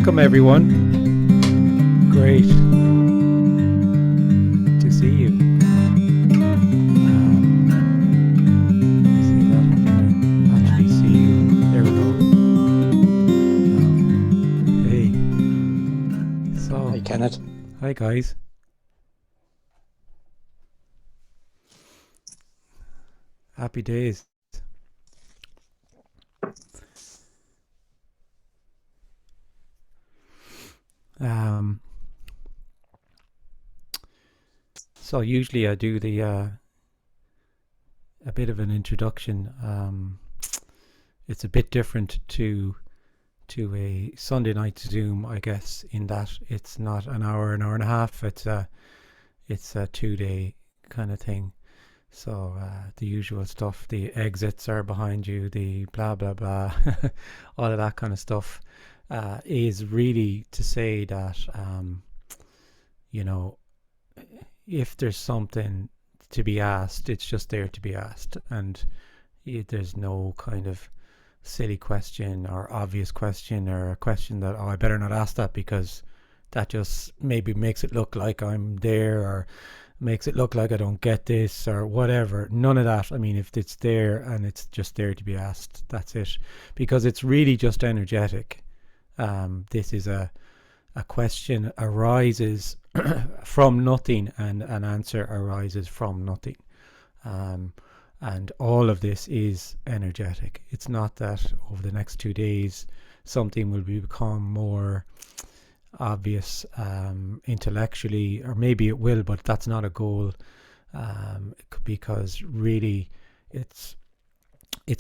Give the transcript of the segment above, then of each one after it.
Welcome everyone. Great to see you. See that I can actually see you. There we go. Hey. So. Hi, Kenneth. Hi guys. Happy days. So usually I do the a bit of an introduction. It's a bit different to a Sunday night Zoom, I guess, in that it's not an hour and a half. It's a 2-day kind of thing. So the usual stuff, the exits are behind you, the blah blah blah, all of that kind of stuff, is really to say that if there's something to be asked, it's just there to be asked, and there's no kind of silly question or obvious question or a question that, oh, I better not ask that because that just maybe makes it look like I'm there or makes it look like I don't get this or whatever. None of that. I mean, if it's there and it's just there to be asked, that's it, because it's really just energetic. This is a question arises from nothing, and an answer arises from nothing. And all of this is energetic. It's not that over the next 2 days something will become more obvious intellectually, or maybe it will, but that's not a goal, because really it's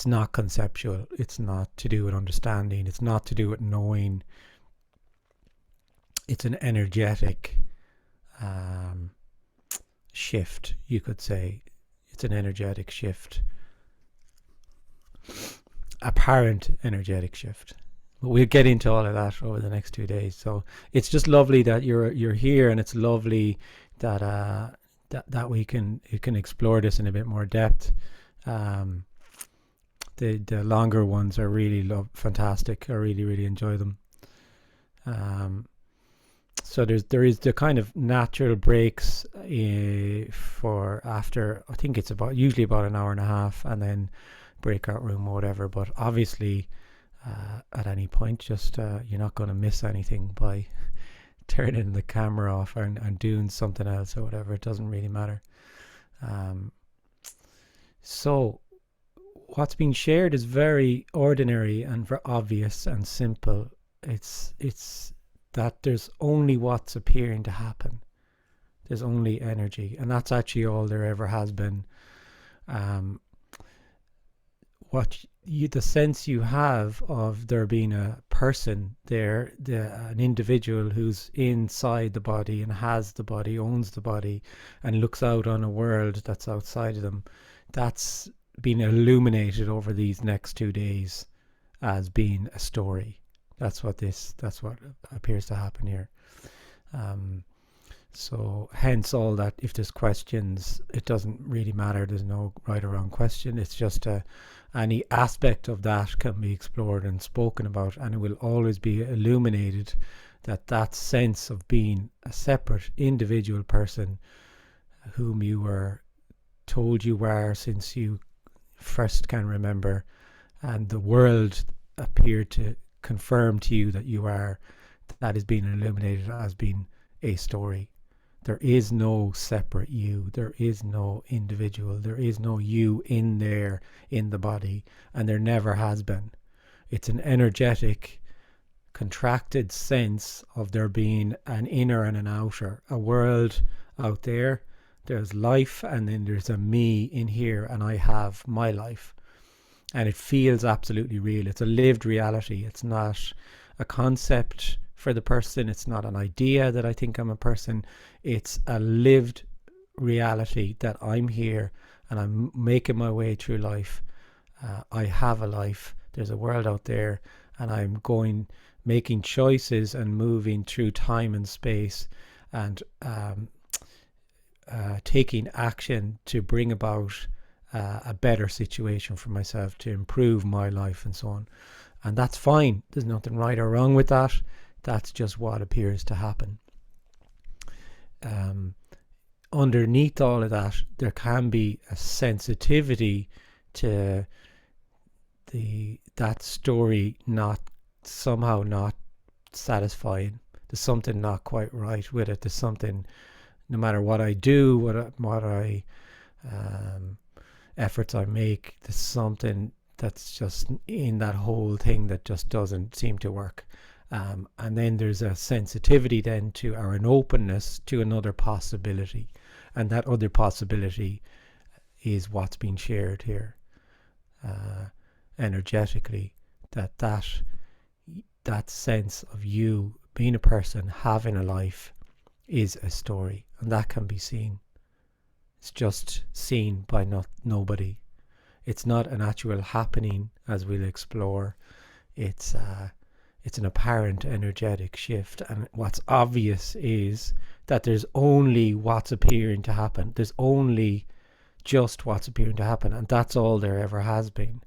not conceptual. It's not to do with understanding. It's not to do with knowing. It's an energetic shift, you could say. It's an energetic shift, apparent energetic shift. But we'll get into all of that over the next 2 days. So it's just lovely that you're here, and it's lovely that that we can explore this in a bit more depth. The longer ones are really fantastic. I really enjoy them. So there is the kind of natural breaks for after, I think it's usually about an hour and a half, and then breakout room or whatever. But obviously at any point, just you're not going to miss anything by turning the camera off and doing something else or whatever. It doesn't really matter. So what's being shared is very ordinary and very obvious and simple. It's that there's only what's appearing to happen. There's only energy, and that's actually all there ever has been. The sense you have of there being a person there, an individual who's inside the body and has the body, owns the body, and looks out on a world that's outside of them, that's been illuminated over these next 2 days as being a story. That's what appears to happen here. So hence all that, if there's questions, it doesn't really matter. There's no right or wrong question. It's just any aspect of that can be explored and spoken about, and it will always be illuminated that sense of being a separate individual person whom you were told you were since you first can remember, and the world appeared to confirm to you that you are. That is being illuminated as being a story. There is no separate you. There is no individual. There is no you in there in the body, and there never has been. It's an energetic, contracted sense of there being an inner and an outer, a world out there. There's life, and then there's a me in here, and I have my life. And it feels absolutely real. It's a lived reality. It's not a concept for the person. It's not an idea that I think I'm a person. It's a lived reality that I'm here and I'm making my way through life. I have a life. There's a world out there, and I'm making choices and moving through time and space, and taking action to bring about a better situation for myself, to improve my life and so on. And that's fine. There's nothing right or wrong with that. That's just what appears to happen. Underneath all of that, there can be a sensitivity to that story not satisfying. There's something not quite right with it. There's something, no matter what I do, what I efforts I make, there's something that's just in that whole thing that just doesn't seem to work. And then there's a sensitivity then to, or an openness to, another possibility. And that other possibility is what's being shared here energetically, that sense of you being a person, having a life, is a story, and that can be seen. It's just seen by nobody. It's not an actual happening, as we'll explore. It's an apparent energetic shift, and what's obvious is that there's only what's appearing to happen. There's only just what's appearing to happen, and that's all there ever has been.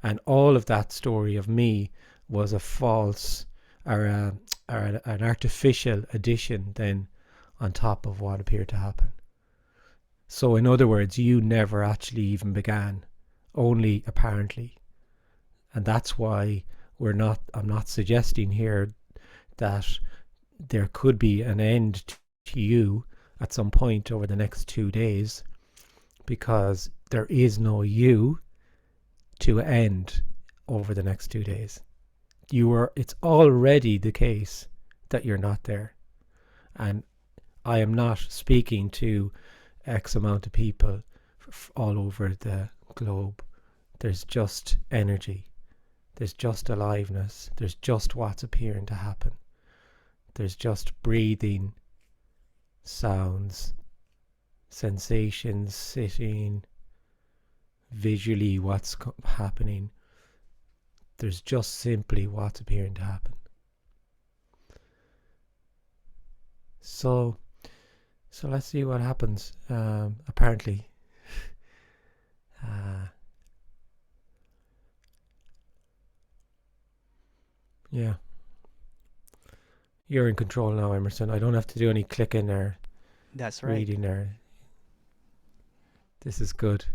And all of that story of me was a false, or an artificial addition then on top of what appeared to happen. So in other words, you never actually even began, only apparently. And that's why I'm not suggesting here that there could be an end to you at some point over the next 2 days, because there is no you to end over the next 2 days. It's already the case that you're not there. And I am not speaking to X amount of people all over the globe. There's just energy. There's just aliveness. There's just what's appearing to happen. There's just breathing, sounds, sensations, sitting, visually what's happening. There's just simply what's appearing to happen. So let's see what happens. Apparently, yeah, you're in control now, Emerson. I don't have to do any clicking or That's right. reading or. This is good.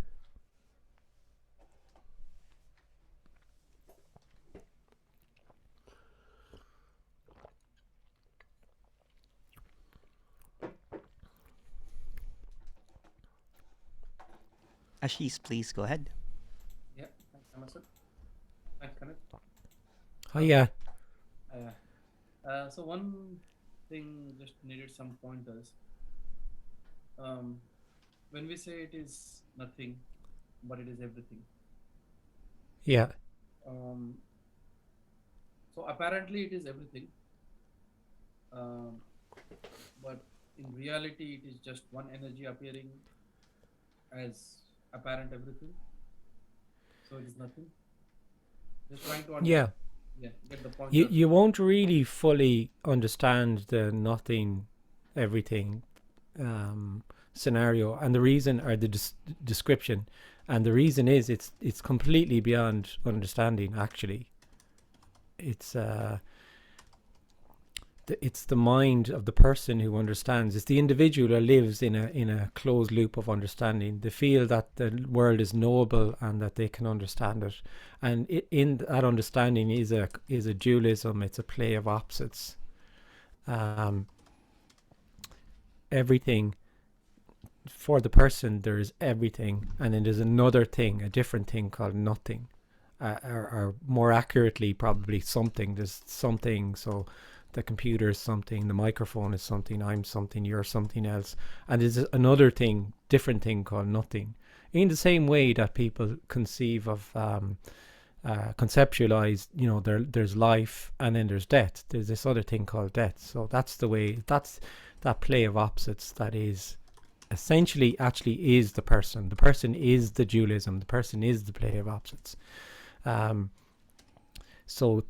Ashish, please go ahead. Yeah, thanks, Emerson. Thanks, Kenneth. Oh yeah. So one thing just needed some pointers. When we say it is nothing, but it is everything. Yeah. So apparently it is everything, but in reality it is just one energy appearing as apparent everything. So it is nothing. Just trying to understand. Yeah. Get the point. You won't really fully understand the nothing, everything scenario, and the reason, or the description, and the reason is it's completely beyond understanding. Actually, it's the mind of the person who understands. It's the individual who lives in a closed loop of understanding. They feel that the world is knowable and that they can understand it, and in that understanding is a dualism. It's a play of opposites. Everything, for the person, there is everything, and then there's another thing, a different thing called nothing, or more accurately, probably something. There's something. So the computer is something, the microphone is something, I'm something, you're something else. And there's another thing, different thing called nothing. In the same way that people conceive of, conceptualize, there's life and then there's death. There's this other thing called death. So that's the way, that's that play of opposites that is essentially actually is the person. The person is the dualism. The person is the play of opposites. So,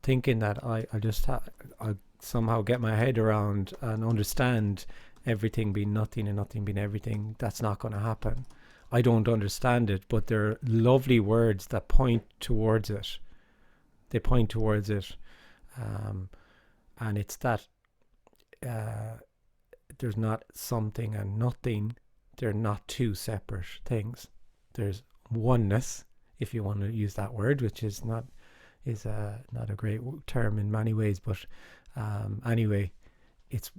thinking that I'll somehow get my head around and understand everything being nothing and nothing being everything, that's not going to happen. I don't understand it, but there are lovely words that point towards it. They point towards it. And it's that there's not something and nothing. They're not two separate things. There's oneness, if you want to use that word, which is not a great term in many ways, but anyway,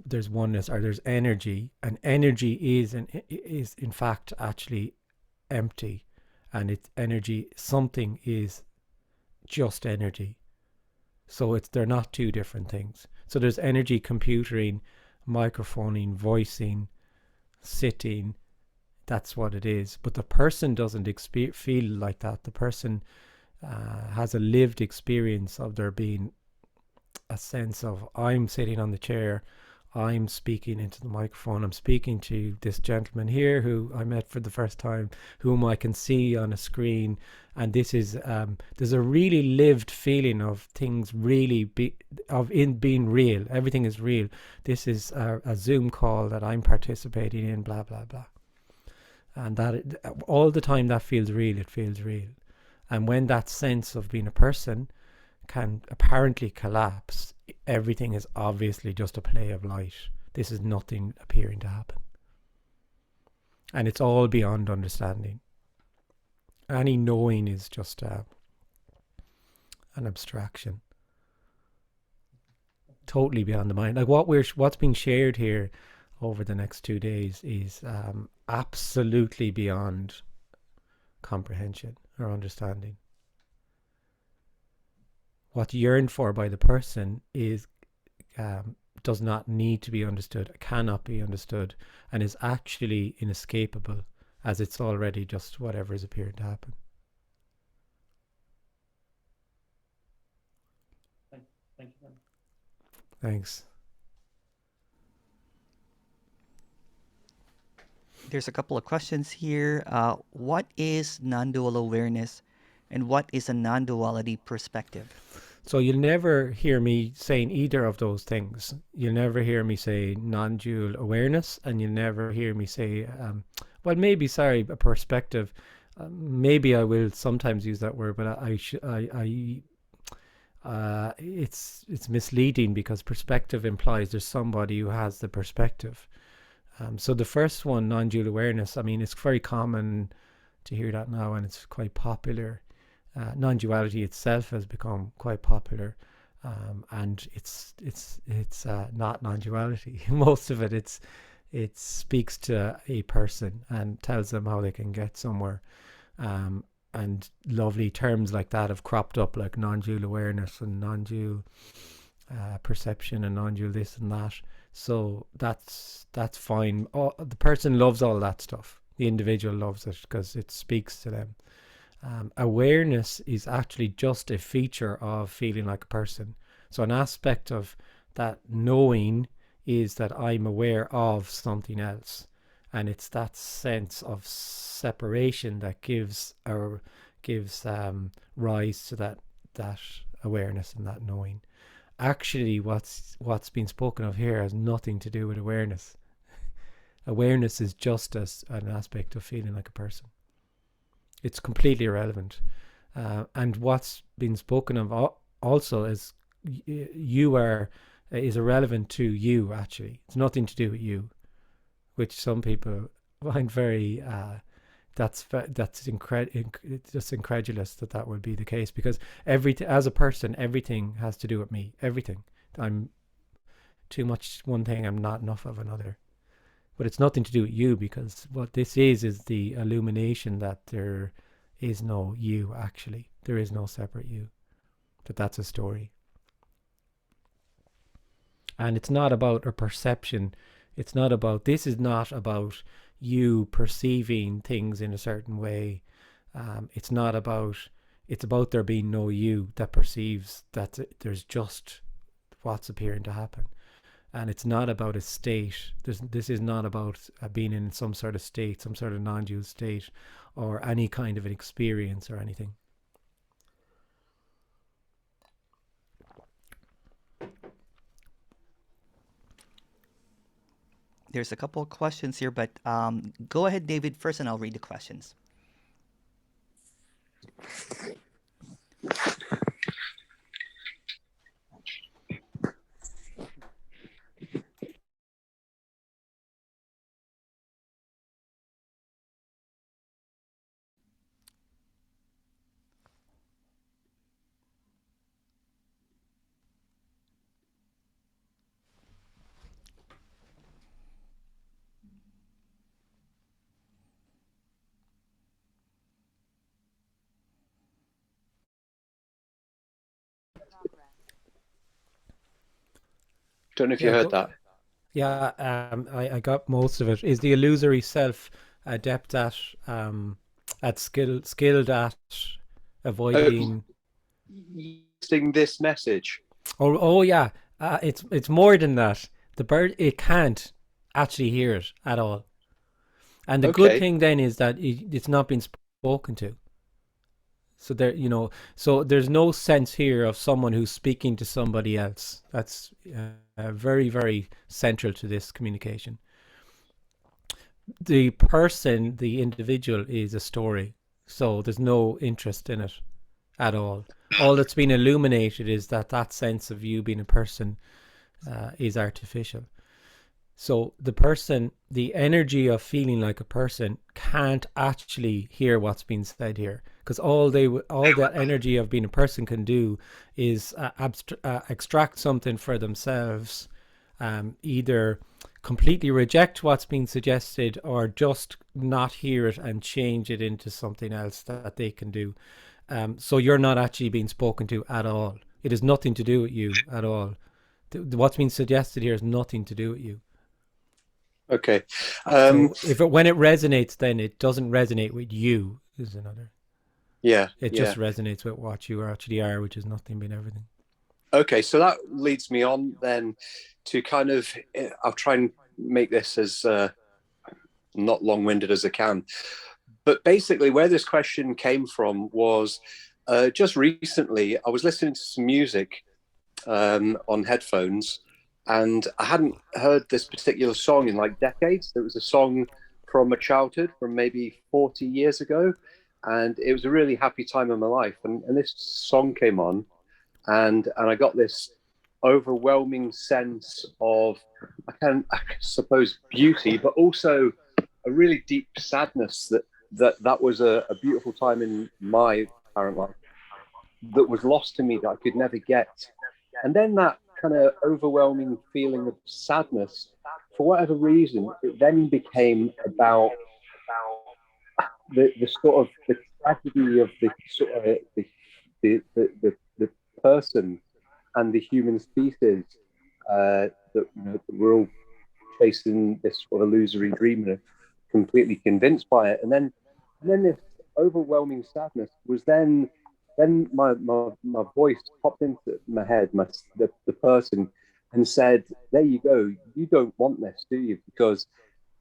there's oneness, or there's energy, and energy is in fact actually empty, and it's energy. Something is just energy. So they're not two different things. So there's energy computing, microphoning, voicing, sitting. That's what it is. But the person doesn't feel like that. The person has a lived experience of there being a sense of, I'm sitting on the chair, I'm speaking into the microphone, I'm speaking to this gentleman here who I met for the first time, whom I can see on a screen, and this is there's a really lived feeling of things really being real. Everything is real. This is a Zoom call that I'm participating in, blah blah blah, and that all the time that feels real. It feels real. And when that sense of being a person can apparently collapse, everything is obviously just a play of light. This is nothing appearing to happen. And it's all beyond understanding. Any knowing is just an abstraction. Totally beyond the mind. Like what's being shared here over the next 2 days is absolutely beyond comprehension or understanding. What's yearned for by the person is does not need to be understood, cannot be understood, and is actually inescapable, as it's already just whatever is appearing to happen. Thank you. Thanks. There's a couple of questions here. What is non-dual awareness, and what is a non-duality perspective? So you'll never hear me saying either of those things. You'll never hear me say non-dual awareness, and you'll never hear me say, a perspective. Maybe I will sometimes use that word, but it's misleading, because perspective implies there's somebody who has the perspective. So the first one, non-dual awareness, I mean, it's very common to hear that now, and it's quite popular. Non-duality itself has become quite popular, and it's not non-duality. Most of it speaks to a person and tells them how they can get somewhere, and lovely terms like that have cropped up, like non-dual awareness and non-dual perception and non-dual this and that. So that's fine. The person loves all that stuff. The individual loves it because it speaks to them. Awareness is actually just a feature of feeling like a person. So an aspect of that knowing is that I'm aware of something else, and it's that sense of separation that gives rise to that awareness and that knowing. Actually, what's been spoken of here has nothing to do with awareness. Awareness is just as an aspect of feeling like a person. It's completely irrelevant. And what's been spoken of also is is irrelevant to you, actually. It's nothing to do with you, which some people find very just incredulous that would be the case, because as a person, everything has to do with me. Everything. I'm too much one thing, I'm not enough of another. But it's nothing to do with you, because what this is the illumination that there is no you, actually. There is no separate you. That's a story. And it's not about a perception. This is not about you perceiving things in a certain way. It's about there being no you that perceives that there's just what's appearing to happen. And it's not about a state. This is not about being in some sort of state, some sort of non-dual state, or any kind of an experience or anything. There's a couple of questions here, but go ahead, David, first, and I'll read the questions. Don't know if you Yeah, heard that. yeah. I got most of it. Is the illusory self adept at skilled at Oh, avoiding? listing this message. Oh yeah. It's more than that. The bird, it can't actually hear it at all. And the good Okay. thing then is that it's not been spoken to. So there, so there's no sense here of someone who's speaking to somebody else. That's very, very central to this communication. The person, the individual, is a story. So there's no interest in it at all. All that's been illuminated is that sense of you being a person is artificial. So the person, the energy of feeling like a person can't actually hear what's being said here, because all that energy of being a person can do is extract something for themselves, either completely reject what's being suggested or just not hear it and change it into something else that they can do. So you're not actually being spoken to at all. It has nothing to do with you at all. What's being suggested here has nothing to do with you. Okay. So when it resonates, then it doesn't resonate with you. Is another. Yeah. It Yeah. just resonates with what you actually are, which is nothing but everything. Okay. So that leads me on then to kind of, I'll try and make this as not long-winded as I can. But basically, where this question came from was just recently, I was listening to some music on headphones, and I hadn't heard this particular song in like decades. It was a song from my childhood, from maybe 40 years ago, and it was a really happy time in my life. And this song came on, and I got this overwhelming sense of, I suppose, beauty, but also a really deep sadness that was a beautiful time in my current life that was lost to me, that I could never get. And then that kind of overwhelming feeling of sadness, for whatever reason, it then became about the sort of the tragedy of the sort of the person and the human species, that, that we're all chasing this sort of illusory dream and are completely convinced by it. And then this overwhelming sadness was then my voice popped into my head, the person, and said, "There you go. You don't want this, do you? Because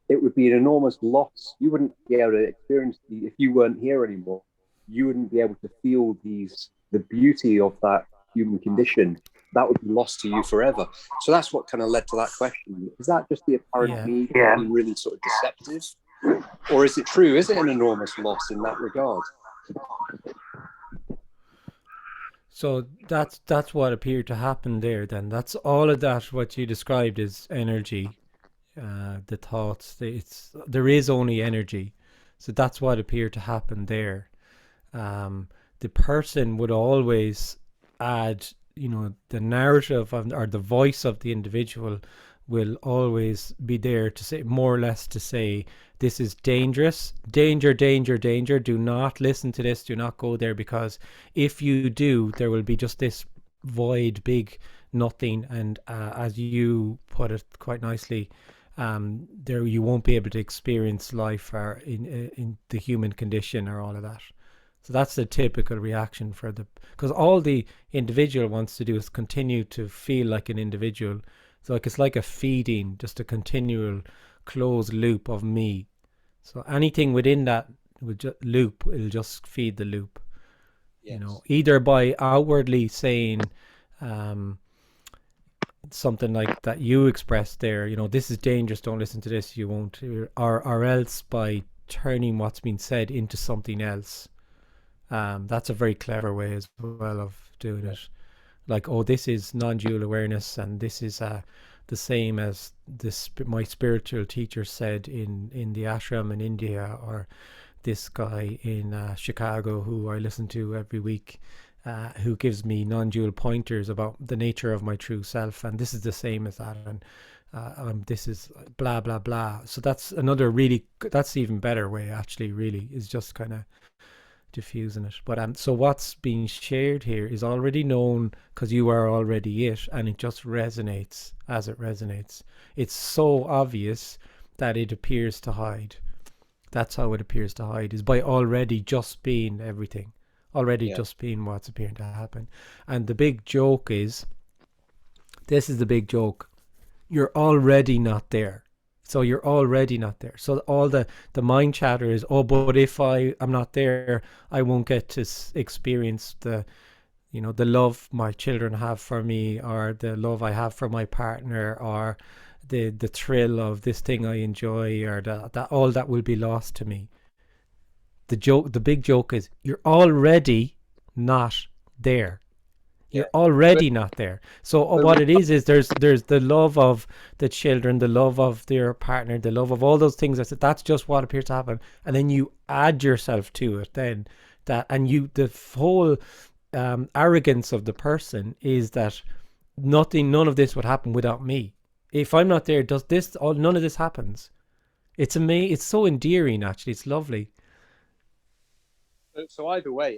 it would be an enormous loss. You wouldn't be able to experience if you weren't here anymore. You wouldn't be able to feel the beauty of that human condition. That would be lost to you forever." So that's what kind of led to that question. Is that just the apparent me being really sort of deceptive? Or is it true? Is it an enormous loss in that regard? So that's what appeared to happen there. Then that's all of that. What you described is energy, the thoughts. There is only energy, so that's what appeared to happen there. The person would always add, the narrative or the voice of the individual will always be there to say, more or less to say, this is dangerous, danger, danger, danger. Do not listen to this. Do not go there, because if you do, there will be just this void, big nothing. And as you put it quite nicely, there you won't be able to experience life or in the human condition or all of that. So that's the typical reaction because all the individual wants to do is continue to feel like an individual. So it's like a feeding, just a continual closed loop of me. So anything within that loop will just feed the loop. Yes. Either by outwardly saying something like that you expressed there, this is dangerous, don't listen to this, you won't, or else by turning what's been said into something else. That's a very clever way as well of doing it. Like, oh, this is non-dual awareness, and this is the same as my spiritual teacher said in the ashram in India, or this guy in Chicago who I listen to every week, who gives me non-dual pointers about the nature of my true self, and this is the same as that, and this is blah blah blah. So that's another that's even better way, actually, really, is just kind of diffusing it. But so what's being shared here is already known because you are already it, and it just resonates as it resonates. It's so obvious that it appears to hide. That's how it appears to hide, is by already just being everything, already just being what's appearing to happen. And the big joke is, this is the big joke, you're already not there. So you're already not there. So all the mind chatter is, oh, but if I'm not there, I won't get to experience the, you know, the love my children have for me, or the love I have for my partner, or the thrill of this thing I enjoy, or that all that will be lost to me. The big joke is, you're already not there. You're already not there. So what it is there's the love of the children, the love of their partner, the love of all those things. That's just what appears to happen, and then you add yourself to it. Then the whole arrogance of the person is that none of this would happen without me. If I'm not there, none of this happens. It's amazing. It's so endearing, actually. It's lovely. So either way,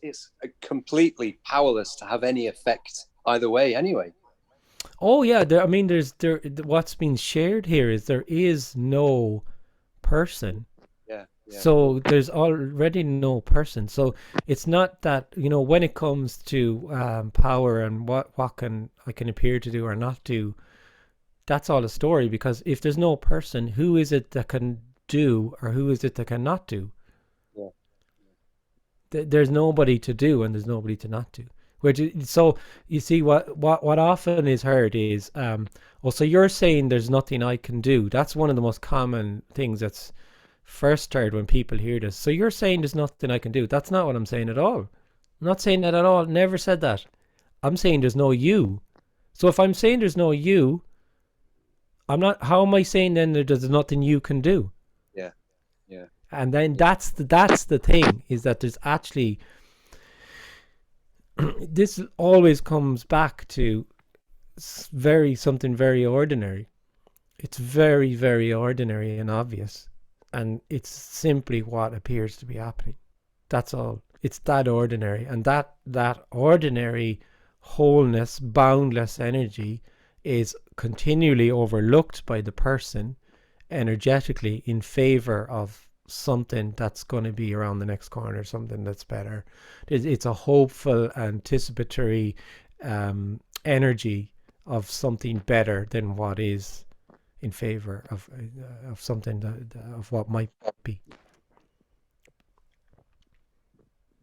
it's completely powerless to have any effect either way anyway. Oh yeah, what's being shared here is there is no person. Yeah. So there's already no person. So it's not that, you know, when it comes to power and what I can appear to do or not do, that's all a story, because if there's no person, who is it that can do, or who is it that cannot do? There's nobody to do, and there's nobody to not do. So you see, what often is heard is, so you're saying there's nothing I can do. That's one of the most common things that's first heard when people hear this. So you're saying there's nothing I can do. That's not what I'm saying at all. I'm not saying that at all. Never said that. I'm saying there's no you. So if I'm saying there's no you, how am I saying then that there's nothing you can do? Yeah. And then that's the thing, is that there's actually, this always comes back to something very ordinary. It's very, very ordinary and obvious, and it's simply what appears to be happening. That's all. It's that ordinary, and that ordinary wholeness, boundless energy is continually overlooked by the person energetically in favor of something that's going to be around the next corner, something that's better. It's a hopeful, anticipatory energy of something better than what is, in favor of something of what might be.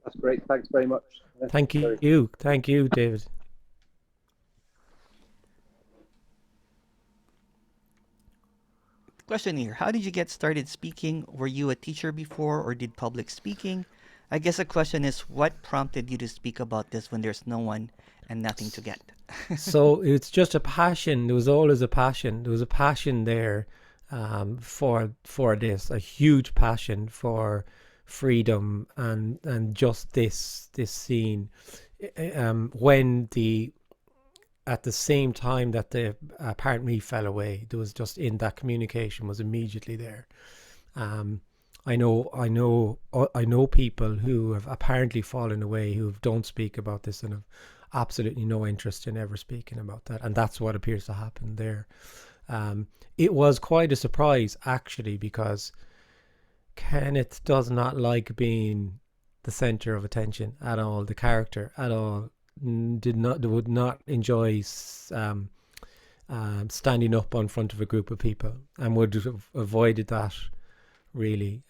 That's great. Thanks very much. Thank you, David. Question here. How did you get started speaking? Were you a teacher before, or did public speaking? I guess the question is, what prompted you to speak about this when there's no one and nothing to get? So it's just a passion. There was always a passion. There was a passion there for this, a huge passion for freedom and just this scene. When at the same time that the part me fell away, there was just, in that communication was immediately there. I know people who have apparently fallen away, who don't speak about this and have absolutely no interest in ever speaking about that, and that's what appears to happen there. It was quite a surprise, actually, because Kenneth does not like being the center of attention at all. The character at all would not enjoy standing up in front of a group of people, and would have avoided that, really.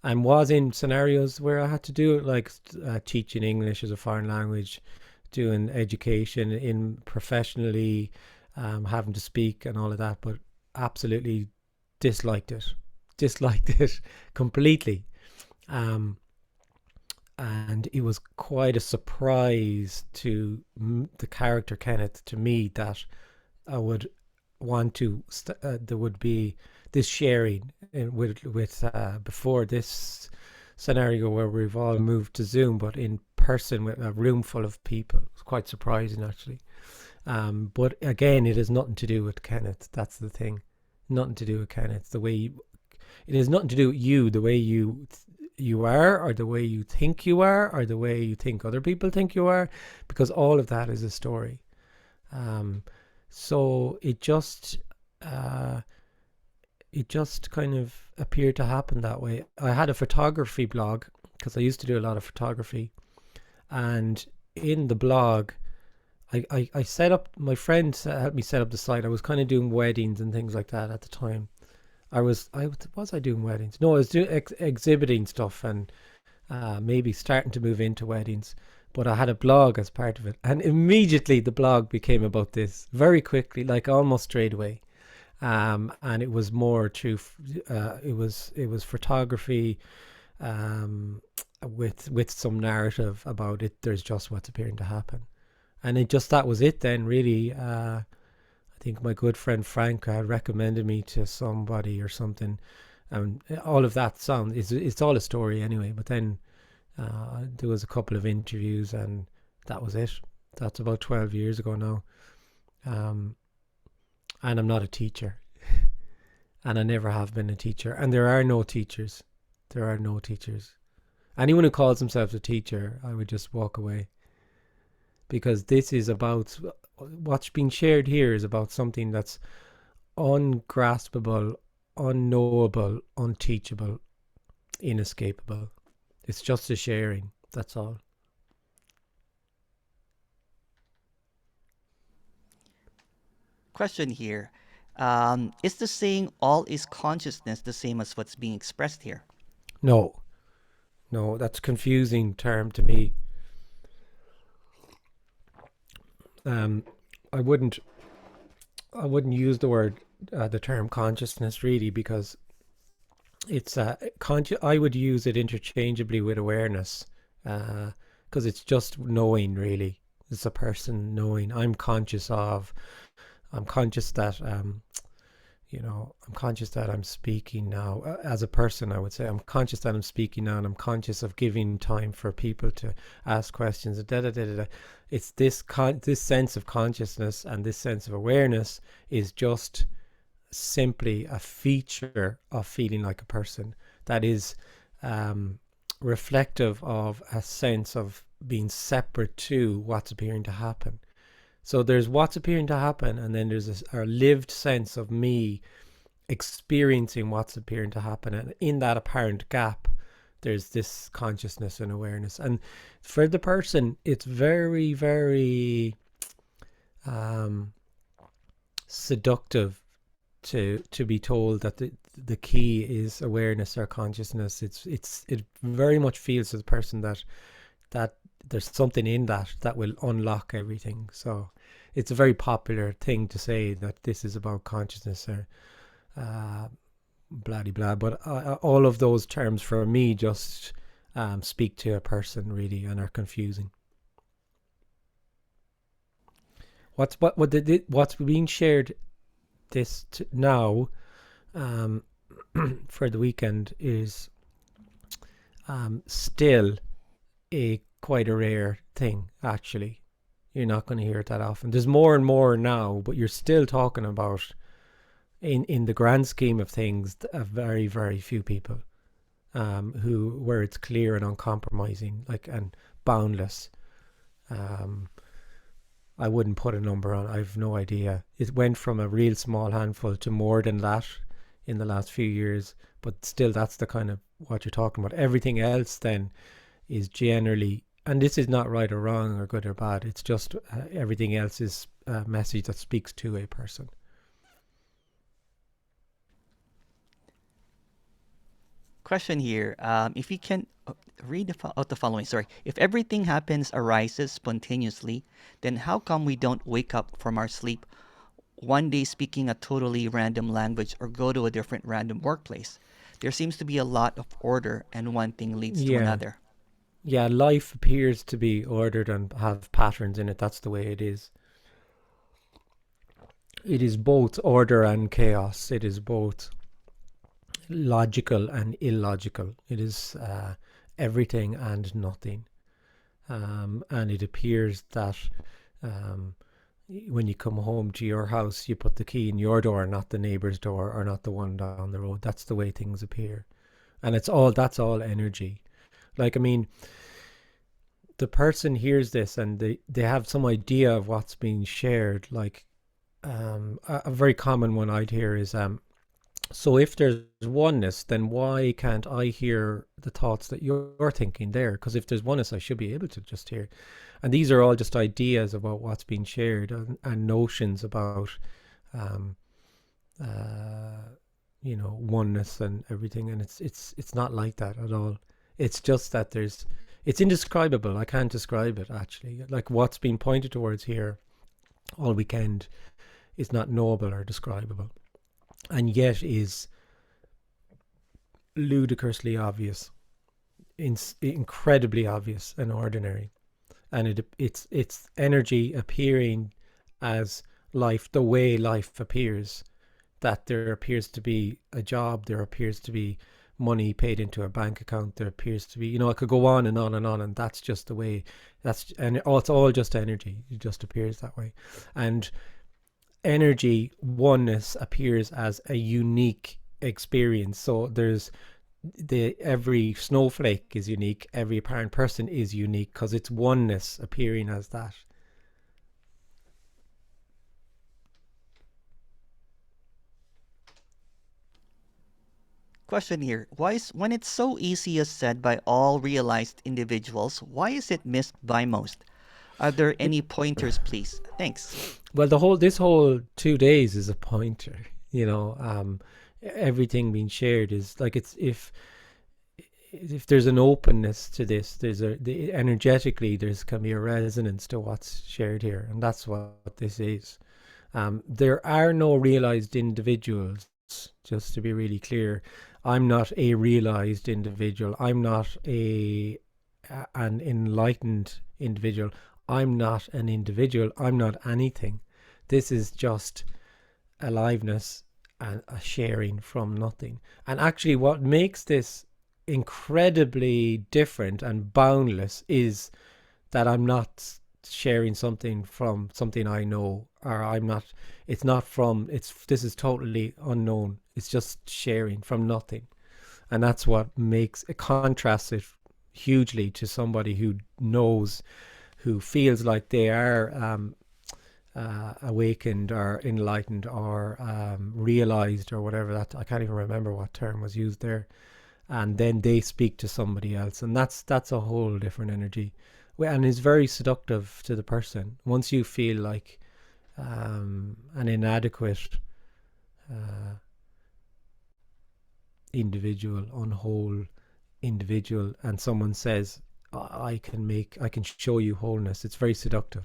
And was in scenarios where I had to do it, like teaching English as a foreign language, doing education in professionally, having to speak and all of that, but absolutely disliked it completely. And it was quite a surprise to the character Kenneth, to me, that I would want to there would be this sharing with before this scenario where we've all moved to Zoom, but in person with a room full of people. It's quite surprising, actually. But again, it has nothing to do with Kenneth. That's the thing. Nothing to do with Kenneth. It has nothing to do with you, the way you you are, or the way you think you are, or the way you think other people think you are, because all of that is a story. So it just kind of appeared to happen that way. I had a photography blog because I used to do a lot of photography, and in the blog, I set up, my friend helped me set up the site. I was kind of doing weddings and things like that at the time. Was I doing weddings? No, I was doing exhibiting stuff and maybe starting to move into weddings. But I had a blog as part of it, and immediately the blog became about this very quickly, like almost straight away. And it was more true. It was photography, with some narrative about it. There's just what's appearing to happen, and that was it. Then really, I think my good friend Frank had recommended me to somebody or something, and all of that it's all a story anyway. But then there was a couple of interviews, and that was it. That's about 12 years ago now. And I'm not a teacher, and I never have been a teacher, and there are no teachers. Anyone who calls themselves a teacher, I would just walk away, because this is about, what's being shared here is about something that's ungraspable, unknowable, unteachable, inescapable. It's just a sharing, that's all. Question here. Is the saying all is consciousness the same as what's being expressed here? No, that's a confusing term to me. I wouldn't use the term consciousness really, because it's I would use it interchangeably with awareness, because it's just knowing really. It's a person knowing. I'm conscious that I'm conscious that I'm speaking now. As a person, I would say I'm conscious that I'm speaking now, and I'm conscious of giving time for people to ask questions. It's this sense of consciousness, and this sense of awareness is just simply a feature of feeling like a person that is reflective of a sense of being separate to what's appearing to happen. So there's what's appearing to happen, and then there's a lived sense of me experiencing what's appearing to happen. And in that apparent gap, there's this consciousness and awareness. And for the person, it's very, very seductive to be told that the key is awareness or consciousness. It very much feels to the person that there's something in that will unlock everything. So it's a very popular thing to say that this is about consciousness or blah blah. But all of those terms for me just speak to a person really, and are confusing. What's being shared now for the weekend is still quite a rare thing, actually. You're not going to hear it that often. There's more and more now, but you're still talking about, in the grand scheme of things, a very, very few people where it's clear and uncompromising, and boundless. I wouldn't put a number on. I've no idea. It went from a real small handful to more than that in the last few years, but still, that's the kind of what you're talking about. Everything else then is generally, and this is not right or wrong or good or bad, it's just everything else is a message that speaks to a person. Question here. If you can read out the following, sorry. If everything arises spontaneously, then how come we don't wake up from our sleep one day speaking a totally random language or go to a different random workplace? There seems to be a lot of order, and one thing leads to another. Yeah, life appears to be ordered and have patterns in it. That's the way it is. It is both order and chaos. It is both logical and illogical. It is everything and nothing. And it appears that when you come home to your house, you put the key in your door, not the neighbor's door, or not the one down the road. That's the way things appear. And that's all energy. Like, I mean, the person hears this and they have some idea of what's being shared. Like, a very common one I'd hear is, so if there's oneness, then why can't I hear the thoughts that you're thinking there? Because if there's oneness, I should be able to just hear. And these are all just ideas about what's being shared, and notions about, um, oneness and everything. And it's not like that at all. It's just that it's indescribable. I can't describe it, actually. Like, what's being pointed towards here all weekend is not knowable or describable, and yet is ludicrously obvious, incredibly obvious and ordinary. And it's energy appearing as life, the way life appears. That there appears to be a job, there appears to be money paid into a bank account, there appears to be, I could go on and on and on, and that's just the way. And it's all just energy. It just appears that way. And energy oneness appears as a unique experience. So there's every snowflake is unique, every apparent person is unique, because it's oneness appearing as that. Question here. Why is, when it's so easy as said by all realized individuals, why is it missed by most? Are there any pointers, please? Thanks. Well, this whole 2 days is a pointer. Everything being shared is like, it's if there's an openness to this, energetically there's can be a resonance to what's shared here, and that's what this is. There are no realized individuals, just to be really clear. I'm not a realized individual. I'm not an enlightened individual. I'm not an individual. I'm not anything. This is just aliveness and a sharing from nothing. And actually, what makes this incredibly different and boundless is that I'm not sharing something from something I know, or this is totally unknown. It's just sharing from nothing. And that's what makes it, contrasts it hugely to somebody who knows, who feels like they are awakened or enlightened or realized or whatever. That I can't even remember what term was used there. And then they speak to somebody else, and that's a whole different energy, and is very seductive to the person. Once you feel like an inadequate individual, unwhole individual, and someone says, I can show you wholeness, it's very seductive.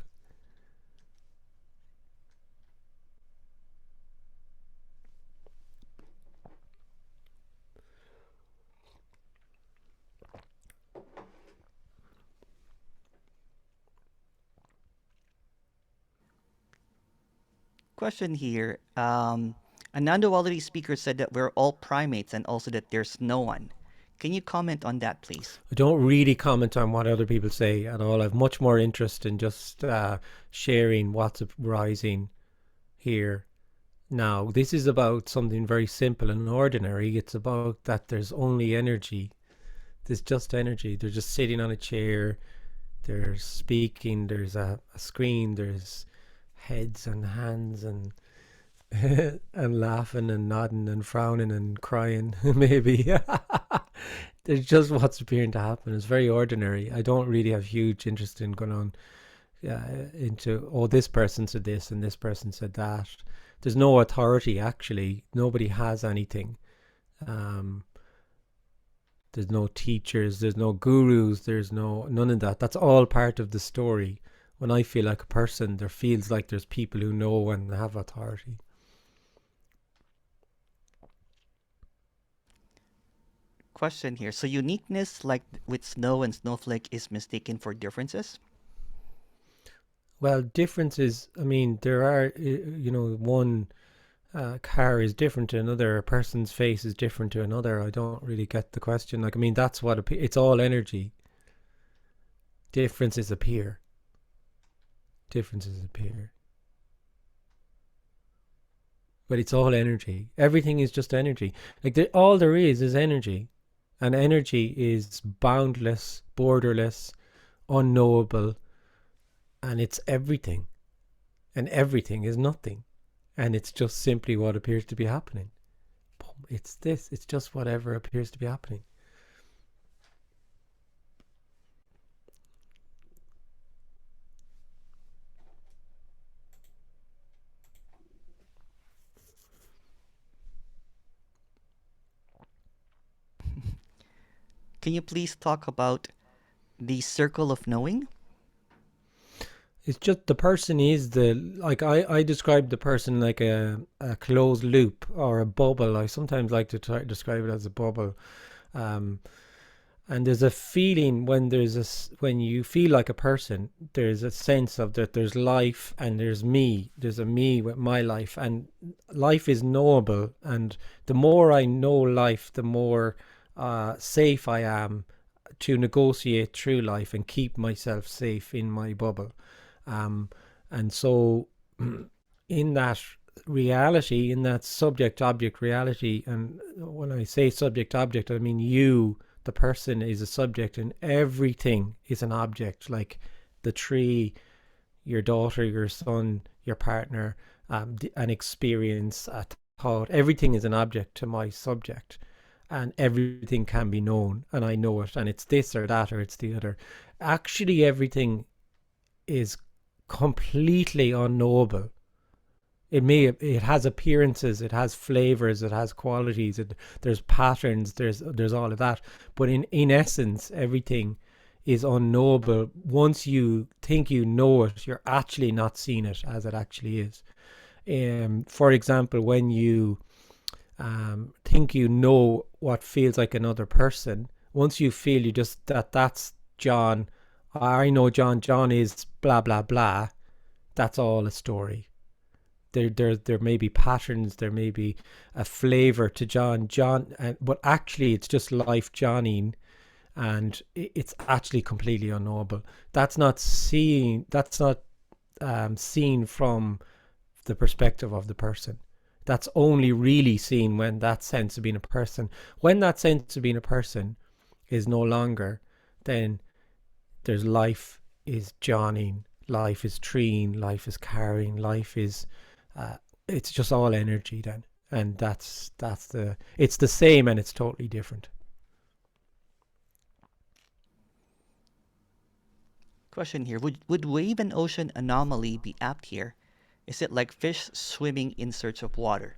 Question here. A non-duality speaker said that we're all primates and also that there's no one. Can you comment on that, please? I don't really comment on what other people say at all. I have much more interest in just sharing what's rising here now. This is about something very simple and ordinary. It's about that there's only energy. There's just energy. They're just sitting on a chair. They're speaking. There's a screen. There's heads and hands and and laughing and nodding and frowning and crying, maybe. There's just what's appearing to happen. It's very ordinary. I don't really have huge interest in going on into, this person said this and this person said that. There's no authority, actually. Nobody has anything. There's no teachers, there's no gurus, there's none of that. That's all part of the story. When I feel like a person, there feels like there's people who know and have authority. Question here. So uniqueness, like with snow and snowflake, is mistaken for differences? Well, differences, I mean, there are, one car is different to another, a person's face is different to another. I don't really get the question. Like, I mean, that's what it's all energy. Differences appear. But it's all energy. Everything is just energy. Like, all there is energy. And energy is boundless, borderless, unknowable, and it's everything. And everything is nothing. And it's just simply what appears to be happening. It's this. It's just whatever appears to be happening. Can you please talk about the circle of knowing? It's just the person is I describe the person like a closed loop or a bubble. I sometimes like to try to describe it as a bubble. Um, and there's a feeling when you feel like a person, there's a sense of that there's life and there's me. There's a me with my life, and life is knowable. And the more I know life, the more safe I am to negotiate through life and keep myself safe in my bubble. And so in that reality, in that subject-object reality, and when I say subject-object, I mean you, the person, is a subject, and everything is an object, like the tree, your daughter, your son, your partner, an experience, a thought. Everything is an object to my subject, and everything can be known, and I know it, and it's this or that or it's the other. Actually, everything is completely unknowable. It has appearances, it has flavors, it has qualities, there's patterns, there's all of that, but in essence everything is unknowable. Once you think you know it, you're actually not seeing it as it actually is. For example, when you think you know what feels like another person, once you feel you just that's John, I know John is blah blah blah, that's all a story. There may be patterns, there may be a flavor to John, but actually it's just life Johnning, and it's actually completely unknowable. That's not seen from the perspective of the person. That's only really seen when that sense of being a person. When that sense of being a person is no longer, then there's life is Johnning, life is treeing, life is carrying, life is it's just all energy then, and it's the same and it's totally different. Question here. Would wave and ocean anomaly be apt here? Is it like fish swimming in search of water?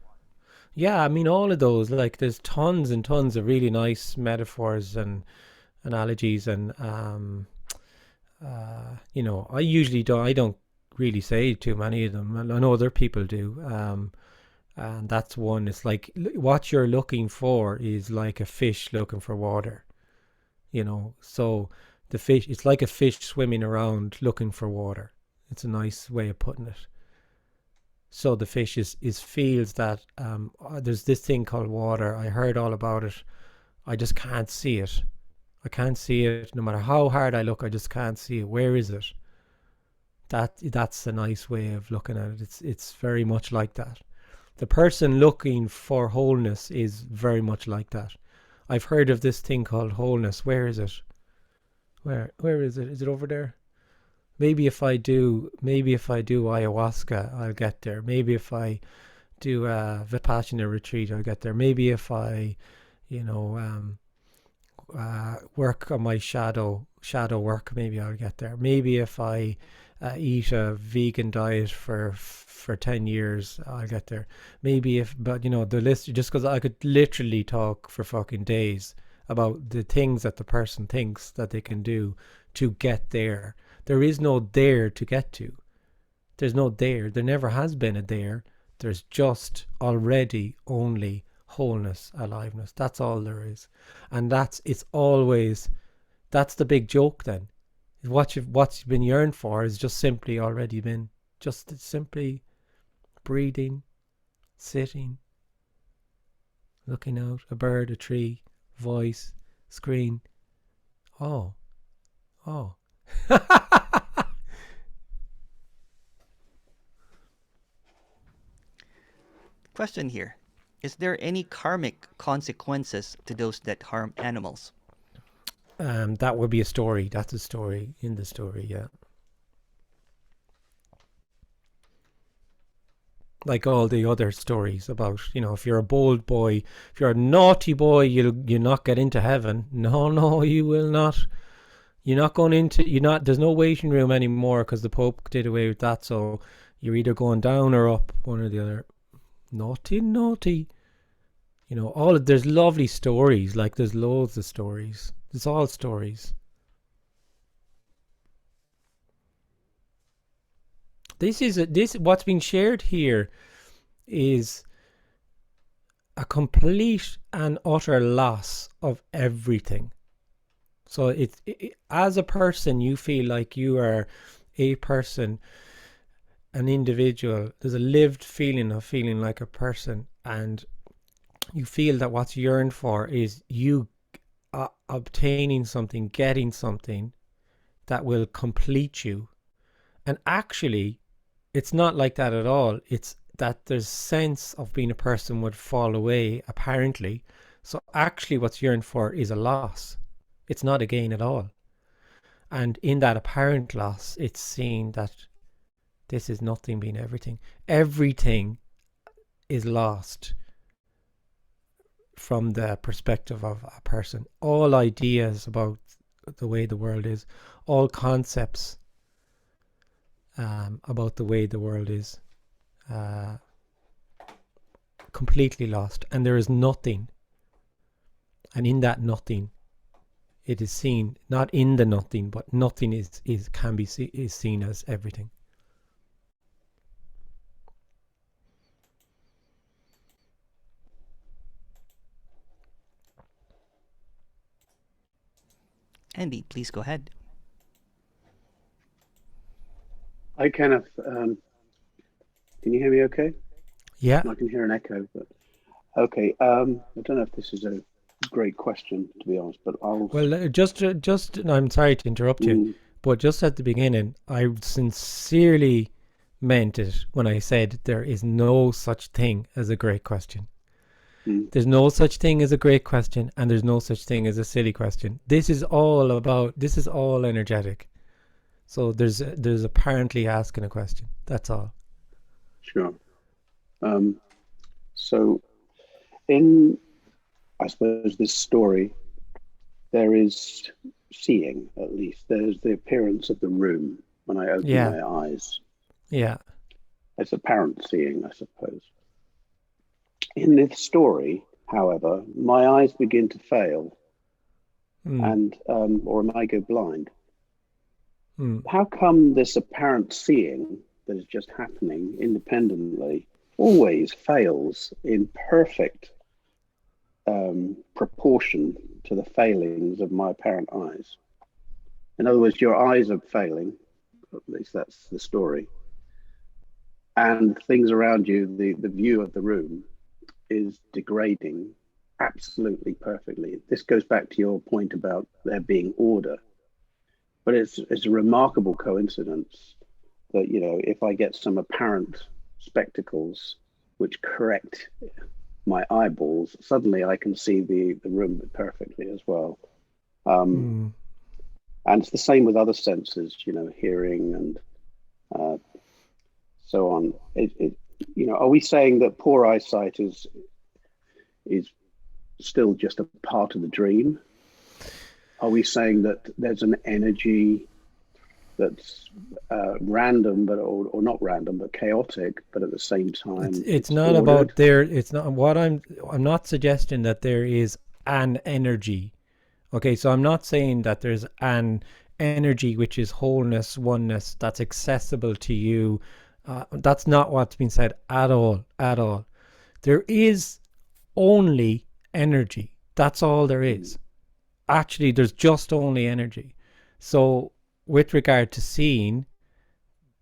Yeah, I mean, all of those, like there's tons and tons of really nice metaphors and analogies, and I don't really say too many of them, and I know other people do. And that's one. It's like what you're looking for is like a fish looking for water, so the fish, it's like a fish swimming around looking for water. It's a nice way of putting it. So the fish is feels that there's this thing called water. I heard all about it. I just can't see it. I can't see it. No matter how hard I look, I just can't see it. Where is it? That's a nice way of looking at it. It's very much like that. The person looking for wholeness is very much like that. I've heard of this thing called wholeness. Where is it? Where is it? Is it over there? Maybe if I do ayahuasca, I'll get there. Maybe if I do a Vipassana retreat, I'll get there. Maybe if I, work on my shadow work, maybe I'll get there. Maybe if I eat a vegan diet for 10 years, I'll get there. Maybe but the list, just because I could literally talk for fucking days about the things that the person thinks that they can do to get there. There is no there to get to. There's no there. There never has been a there. There's just already only wholeness, aliveness. That's all there is. And that's the big joke then. What's been yearned for is just simply already been. Just simply breathing, sitting, looking out, a bird, a tree, voice, screen. Oh. Question here. Is there any karmic consequences to those that harm animals? That would be a story. That's a story in the story, yeah. Like all the other stories about, if you're a bold boy, if you're a naughty boy, you'll not get into heaven. No, you will not. You're not going into, there's no waiting room anymore because the Pope did away with that. So you're either going down or up, one or the other. Naughty. There's lovely stories. Like there's loads of stories. It's all stories. What's being shared here is a complete and utter loss of everything. So as a person, you feel like you are a person, an individual. There's a lived feeling of feeling like a person, and you feel that what's yearned for is you obtaining something, getting something that will complete you. And actually, it's not like that at all. It's that there's sense of being a person would fall away, apparently. So actually what's yearned for is a loss. It's not a gain at all. And in that apparent loss, it's seen that this is nothing being everything. Everything is lost from the perspective of a person. All ideas about the way the world is, all concepts about the way the world is, completely lost, and there is nothing. And in that nothing, it is seen, not in the nothing, but nothing is seen as everything. Andy, please go ahead. Hi, Kenneth. Can you hear me okay? Yeah. I can hear an echo, but okay. I don't know if this is a great question, to be honest, but I'll... Well, just I'm sorry to interrupt you, but just at the beginning, I sincerely meant it when I said there is no such thing as a great question. There's no such thing as a great question, and there's no such thing as a silly question. This is all energetic. So there's apparently asking a question. That's all. Sure. So in, I suppose, this story, there is seeing, at least. There's the appearance of the room when I open my eyes. Yeah. It's apparent seeing, I suppose. In this story, however, my eyes begin to fail and or I go blind. How come this apparent seeing that is just happening independently always fails in perfect proportion to the failings of my apparent eyes? In other words, your eyes are failing, at least that's the story, and things around you, the view of the room is degrading absolutely perfectly. This goes back to your point about there being order, but it's a remarkable coincidence that, if I get some apparent spectacles which correct my eyeballs, suddenly I can see the room perfectly as well. And it's the same with other senses, hearing and so on. Are we saying that poor eyesight is still just a part of the dream? Are we saying that there's an energy that's random, or not random, but chaotic, but at the same time it's not ordered? About there. It's not what I'm not suggesting that there is an energy. Okay, so I'm not saying that there's an energy which is wholeness, oneness, that's accessible to you. That's not what's been said at all. There is only energy. That's all there is. Actually, there's just only energy. So with regard to seeing,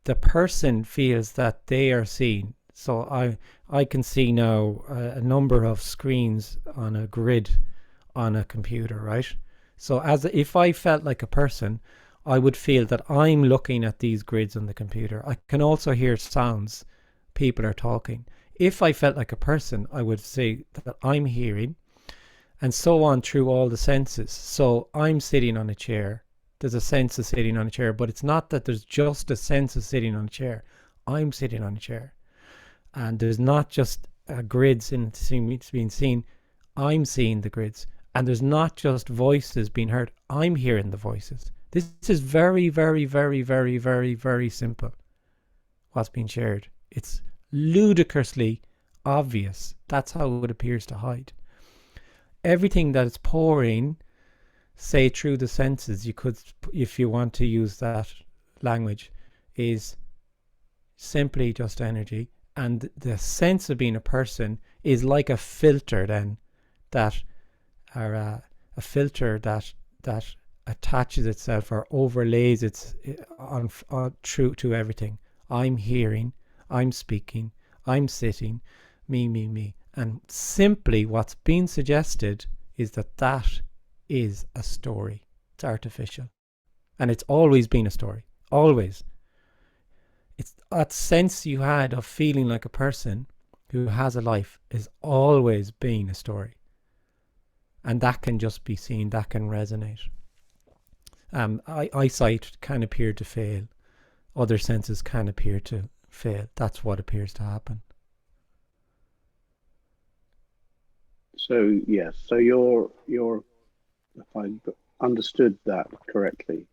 the person feels that they are seen. So I can see now a number of screens on a grid on a computer, right? So if I felt like a person, I would feel that I'm looking at these grids on the computer. I can also hear sounds. People are talking. If I felt like a person, I would say that I'm hearing, and so on through all the senses. So I'm sitting on a chair. There's a sense of sitting on a chair, but it's not that there's just a sense of sitting on a chair. I'm sitting on a chair. And there's not just grids being seen. I'm seeing the grids. And there's not just voices being heard. I'm hearing the voices. This is very, very, very, very, very, very simple, what's being shared. It's ludicrously obvious. That's how it appears to hide. Everything that is pouring, say through the senses, you could, if you want to use that language, is simply just energy. And the sense of being a person is like a filter then, that or a filter that attaches itself or overlays its on true to everything. I'm hearing, I'm speaking, I'm sitting, me. And simply what's being suggested is that is a story. It's artificial. And it's always been a story. Always. It's that sense you had of feeling like a person who has a life is always been a story. And that can just be seen, that can resonate. Eyesight can appear to fail. Other senses can appear to fail. That's what appears to happen. So yes, so you're if I understood that correctly,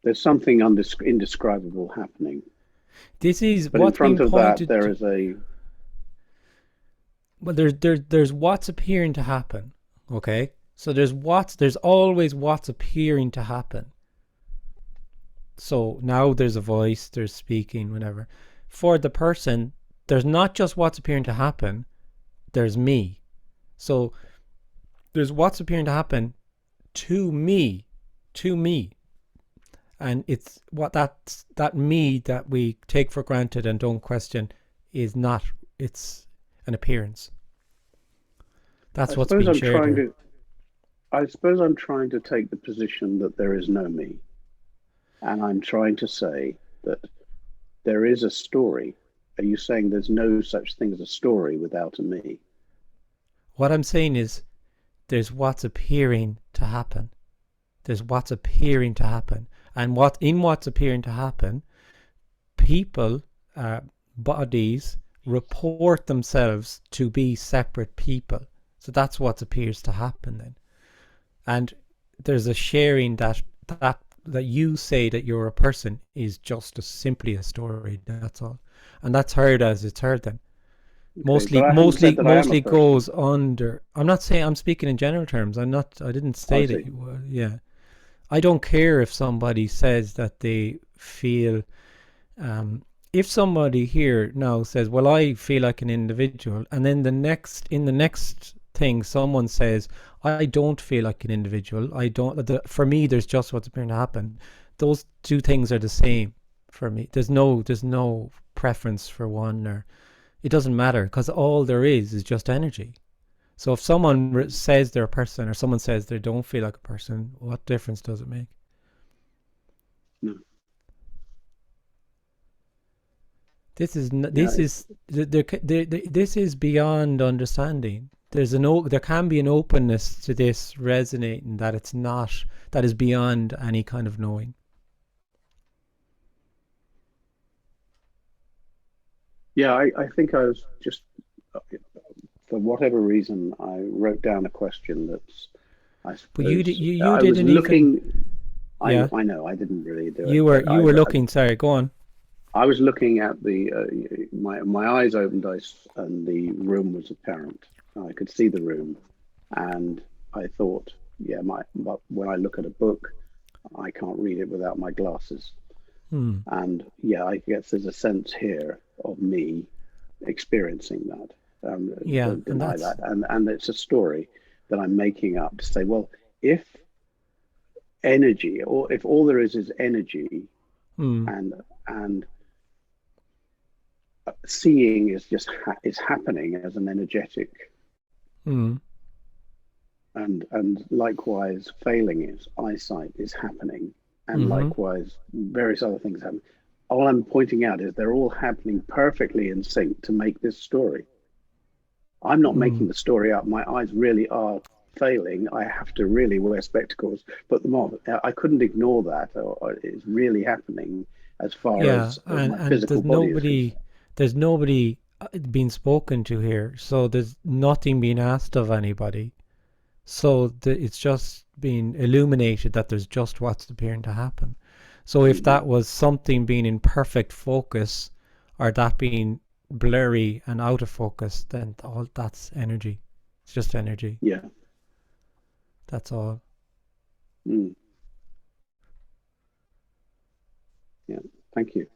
there's something indescribable happening. This is but what's in front being of pointed that there to. is a Well, there's what's appearing to happen. Okay, so there's always what's appearing to happen. So now there's a voice, there's speaking, whatever. For the person, there's not just what's appearing to happen, there's me. So there's what's appearing to happen to me. And it's what that me that we take for granted and don't question is not, it's an appearance. That's what's being shared here. I suppose I'm trying to take the position that there is no me. And I'm trying to say that there is a story. Are you saying there's no such thing as a story without a me? What I'm saying is there's what's appearing to happen. There's what's appearing to happen. And what's appearing to happen, people, bodies, report themselves to be separate people. So that's what appears to happen then. And there's a sharing that you say that you're a person is just simply a story, that's all. And that's heard as it's heard then. Okay, mostly goes under. I'm not saying, I'm speaking in general terms. I didn't say that you were, yeah. I don't care if somebody says that they feel, if somebody here now says, well, I feel like an individual, and then in the next thing someone says, I don't feel like an individual, for me there's just what's appearing to happen. Those two things are the same for me. There's no preference for one, or it doesn't matter, because all there is just energy. So if someone says they're a person, or someone says they don't feel like a person, what difference does it make? No. This is beyond understanding. There can be an openness to this resonating, that it's not, that is beyond any kind of knowing. Yeah, I think I was just, for whatever reason, I wrote down a question that's, I suppose, but you I didn't was looking, even. Yeah. I know, I didn't really do it. You were looking. Sorry, go on. I was looking at my eyes opened, and the room was apparent. I could see the room, and I thought, yeah, but when I look at a book, I can't read it without my glasses. And yeah, I guess there's a sense here of me experiencing that. Don't deny that. And it's a story that I'm making up to say, well, if energy, or if all there is energy, and seeing is just is happening as an energetic, and likewise failing is eyesight is happening, and likewise various other things happen. all I'm pointing out is they're all happening perfectly in sync to make this story. I'm not making the story up. My eyes really are failing. I have to really wear spectacles, put them on. I couldn't ignore that. It's really happening as far Yeah, as my and physical body is concerned. there's nobody being spoken to here, so there's nothing being asked of anybody. So it's just being illuminated that there's just what's appearing to happen. So if that was something being in perfect focus, or that being blurry and out of focus, then all that's energy. It's just energy. Yeah. That's all. Mm. Yeah. Thank you.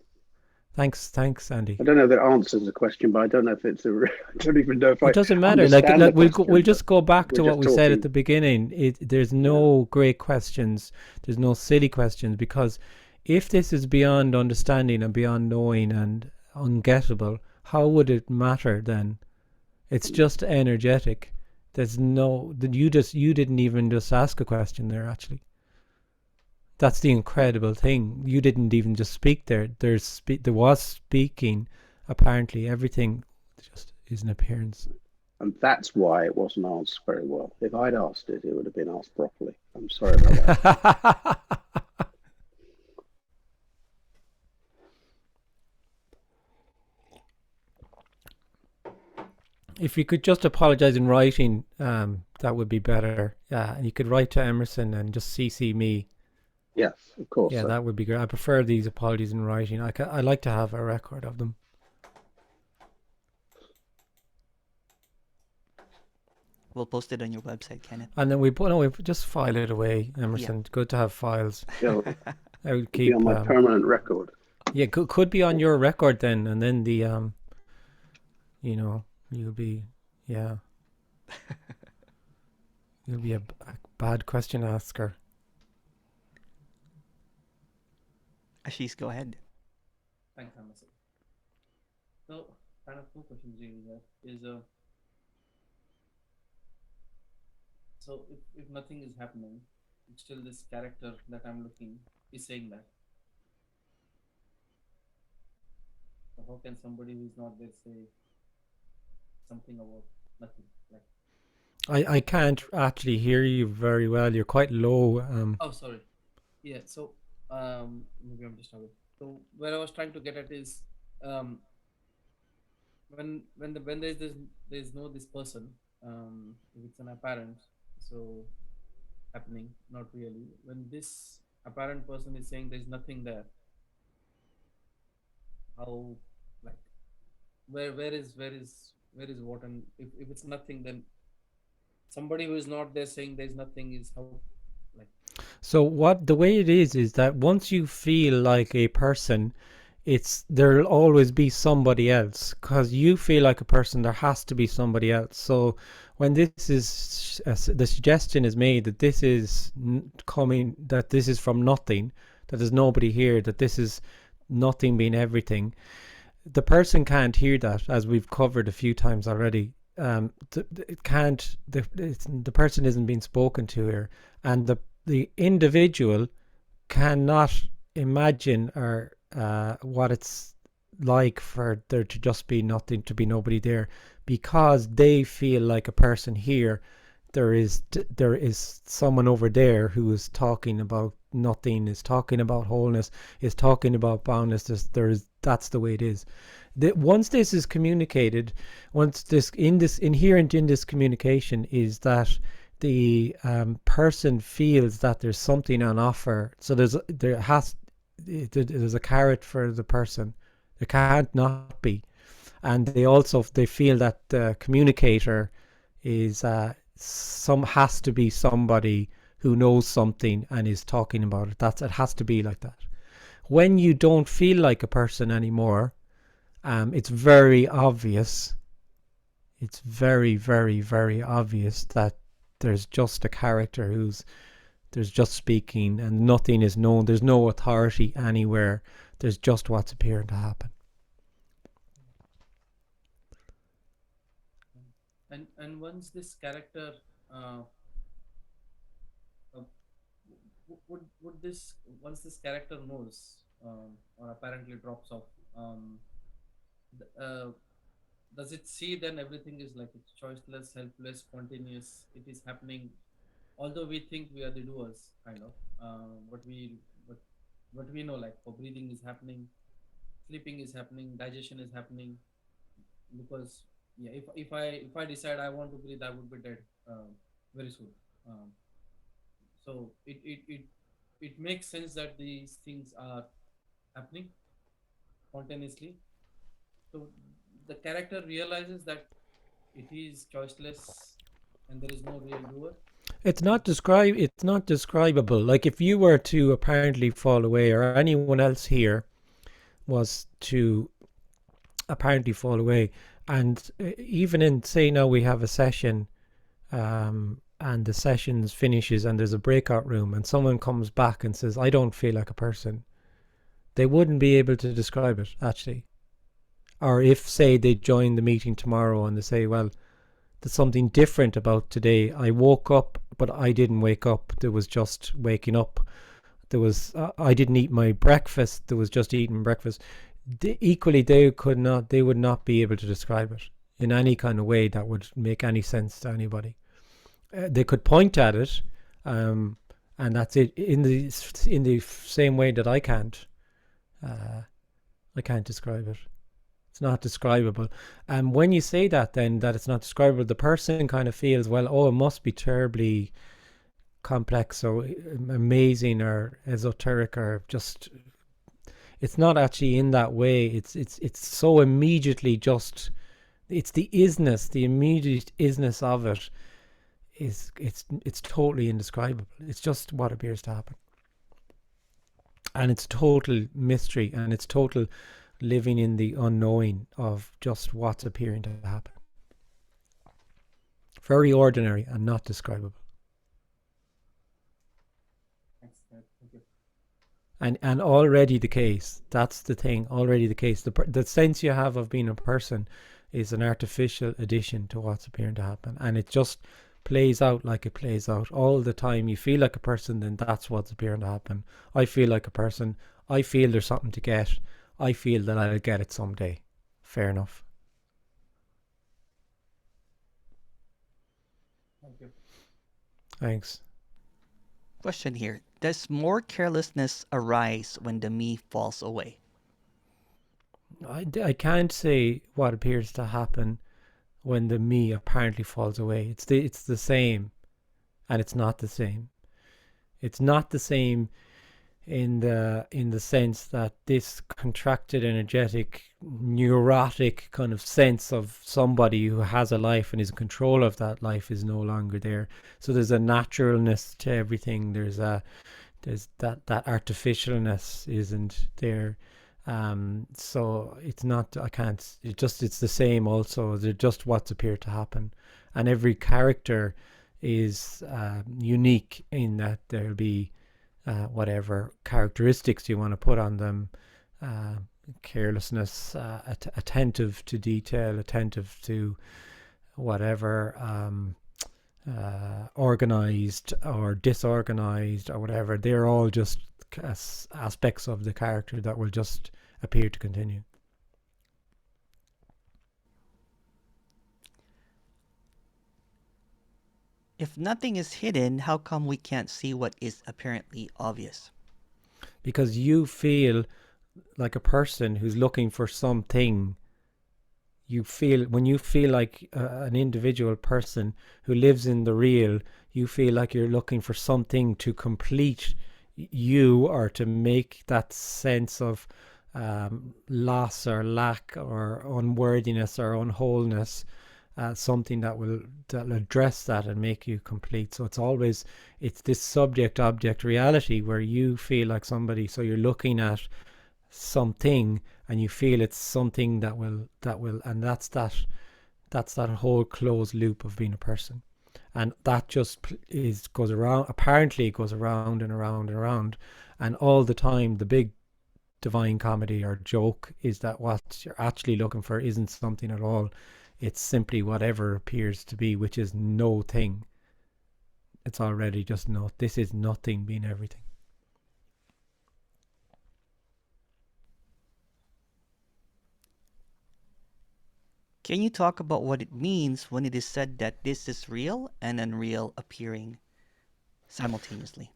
Thanks, Andy. I don't know if that answers the question, but I don't know if it's I don't even know if I It doesn't matter. understand the We'll question. we'll just go back We're to what just we said at talking. the beginning. There's no great questions. There's no silly questions, because if this is beyond understanding and beyond knowing and ungettable, how would it matter then? It's just energetic. There's no, you didn't even just ask a question there, actually. That's the incredible thing. You didn't even just speak there. There was speaking. Apparently, everything just is an appearance. And that's why it wasn't answered very well. If I'd asked it, it would have been asked properly. I'm sorry about that. If you could just apologize in writing, that would be better. Yeah, and you could write to Emerson and just CC me. Yes, of course. Yeah, that would be great. I prefer these apologies in writing. I like to have a record of them. We'll post it on your website, Kenneth. And then we just file it away, Emerson. It's good to have files. I would keep be on my permanent record. Yeah, could be on your record then, and then the you'll be you'll be a bad question asker. Ashish, go ahead. Thanks, Emerson. So, kind of two questions really there is so if nothing is happening, still this character that I'm looking is saying that. So how can somebody who's not there say something about nothing? Like, I can't actually hear you very well. You're quite low. oh, sorry. Yeah. So maybe I'm just away. So where I was trying to get at is when there's no this person, if it's an apparent, so happening, not really. When this apparent person is saying there's nothing there, how, like, where is what? And if it's nothing, then somebody who is not there saying there's nothing is how, like. So the way it is that once you feel like a person, there'll always be somebody else, because you feel like a person, there has to be somebody else. So when this is the suggestion is made that this is that this is from nothing, that there's nobody here, that this is nothing being everything, the person can't hear that, as we've covered a few times already. It can't. The person isn't being spoken to here, and the individual cannot imagine or what it's like for there to just be nothing, to be nobody there, because they feel like a person here. There is someone over there who is talking about nothing, is talking about wholeness, is talking about boundlessness. That's the way it is. Once this is communicated, once this inherent in this communication is that the person feels that there's something on offer. So there's a carrot for the person. There can't not be, and they feel that the communicator is has to be somebody who knows something and is talking about it. It has to be like that. When you don't feel like a person anymore, it's very obvious. It's very, very, very obvious that there's just a character there's just speaking, and nothing is known. There's no authority anywhere. There's just what's appearing to happen. And once this character would this once this character knows or apparently drops off, uh, does it see then everything is like it's choiceless, helpless, spontaneous? It is happening, although we think we are the doers, kind of. What we what we know, like for breathing is happening, sleeping is happening, digestion is happening, because yeah, if I decide I want to breathe, I would be dead very soon. Um, so it makes sense that these things are happening spontaneously. So the character realizes that it is choiceless and there is no real doer. It's not describable. Like if you were to apparently fall away, or anyone else here was to apparently fall away, and even in, say now we have a session, and the session finishes and there's a breakout room and someone comes back and says, I don't feel like a person, they wouldn't be able to describe it actually. Or if, say, they join the meeting tomorrow and they say, well, there's something different about today. I woke up, but I didn't wake up. There was just waking up. There was I didn't eat my breakfast. There was just eating breakfast. Equally, they would not be able to describe it in any kind of way that would make any sense to anybody. They could point at it, and that's it. In the same way that I can't describe it. It's not describable. And when you say that, then that it's not describable, the person kind of feels, well, oh, it must be terribly complex or amazing or esoteric, or just, it's not actually in that way. It's so immediately just, it's the isness, the immediate isness of it is, it's totally indescribable. It's just what appears to happen. And it's total mystery, and it's total living in the unknowing of just what's appearing to happen. Very ordinary and not describable. Thank you. And already the case. That's the thing. Already the case. The sense you have of being a person is an artificial addition to what's appearing to happen, and it just plays out like it plays out all the time. You feel like a person, then that's what's appearing to happen. I feel like a person. I feel there's something to get. I feel that I'll get it someday. Fair enough. Thank you. Thanks. Question here. Does more carelessness arise when the me falls away? I can't say what appears to happen when the me apparently falls away. It's the same, and it's not the same. It's not the same in the sense that this contracted, energetic, neurotic kind of sense of somebody who has a life and is in control of that life is no longer there. So there's a naturalness to everything. There's that artificialness isn't there. So it's not, it's the same also. They're just what's appeared to happen. And every character is unique in that there'll be whatever characteristics you want to put on them, carelessness, attentive to detail, attentive to whatever, organized or disorganized or whatever. They're all just aspects of the character that will just appear to continue. If nothing is hidden, how come we can't see what is apparently obvious? Because you feel like a person who's looking for something. When you feel like an individual person who lives in the real, you feel like you're looking for something to complete you, or to make that sense of loss or lack or unworthiness or unwholeness, something that'll address that and make you complete. So it's this subject-object reality where you feel like somebody, so you're looking at something and you feel it's something that will and that's that whole closed loop of being a person. And that just goes around and around and around, and all the time the big divine comedy or joke is that what you're actually looking for isn't something at all. It's simply whatever appears to be, which is no thing. It's already just this is nothing being everything. Can you talk about what it means when it is said that this is real and unreal appearing simultaneously?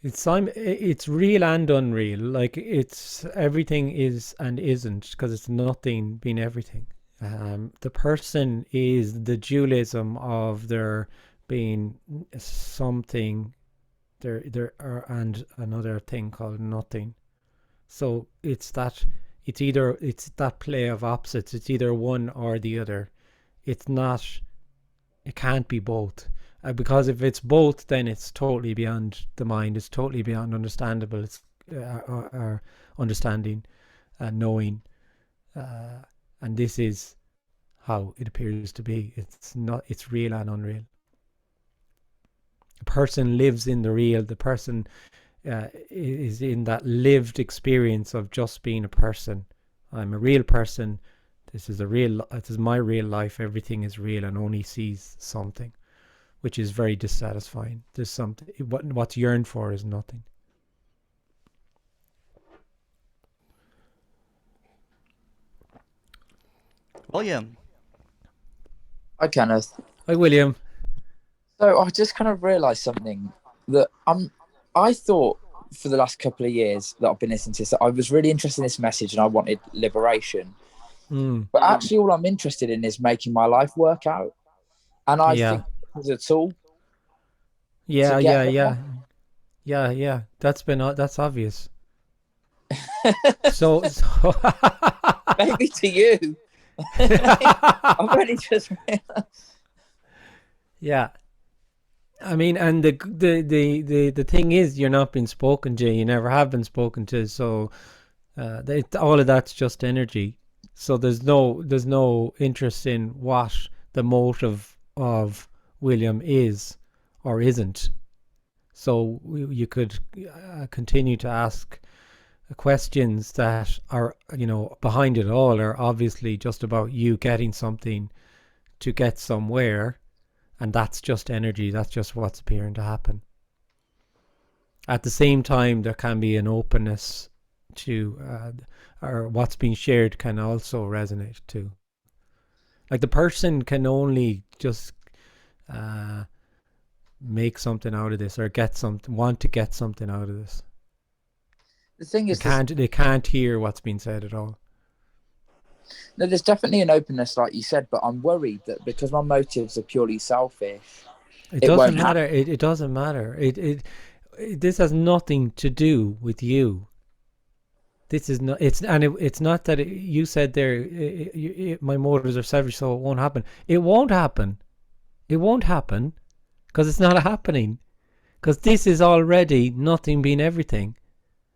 It's real and unreal. Like it's everything is and isn't, because it's nothing being everything. The person is the dualism of there being something there are, and another thing called nothing. So it's that play of opposites. It's either one or the other. It's not, it can't be both. Because if it's both, then it's totally beyond the mind. It's totally beyond understandable. It's understanding and knowing. Uh, and this is how it appears to be. It's not. It's real and unreal. A person lives in the real. The person is in that lived experience of just being a person. I'm a real person. This is my real life. Everything is real and only sees something, which is very dissatisfying. There's something, what's yearned for is nothing. William, Hi, Kenneth. Hi, William. So I just kind of realised something that I thought for the last couple of years that I've been listening to this, that I was really interested in this message and I wanted liberation. But actually, all I'm interested in is making my life work out. And I think this is a tool. Yeah. That's obvious. so Maybe to you. I've only just realised. Yeah. I mean, and the thing is, you're not being spoken to. You never have been spoken to. So all of that's just energy. So there's no interest in what the motive of William is or isn't. So you could continue to ask questions that are, behind it all are obviously just about you getting something to get somewhere. And that's just energy. That's just what's appearing to happen. At the same time, there can be an openness to, or what's being shared can also resonate too. Like the person can only just make something out of this, or want to get something out of this. The thing is, they can't hear what's being said at all. No, there's definitely an openness, like you said, but I'm worried that because my motives are purely selfish, it doesn't matter. It doesn't matter. This has nothing to do with you. This is not. It's not that you said there. My motives are selfish, so it won't happen. It won't happen. It won't happen because it's not happening. Because this is already nothing being everything.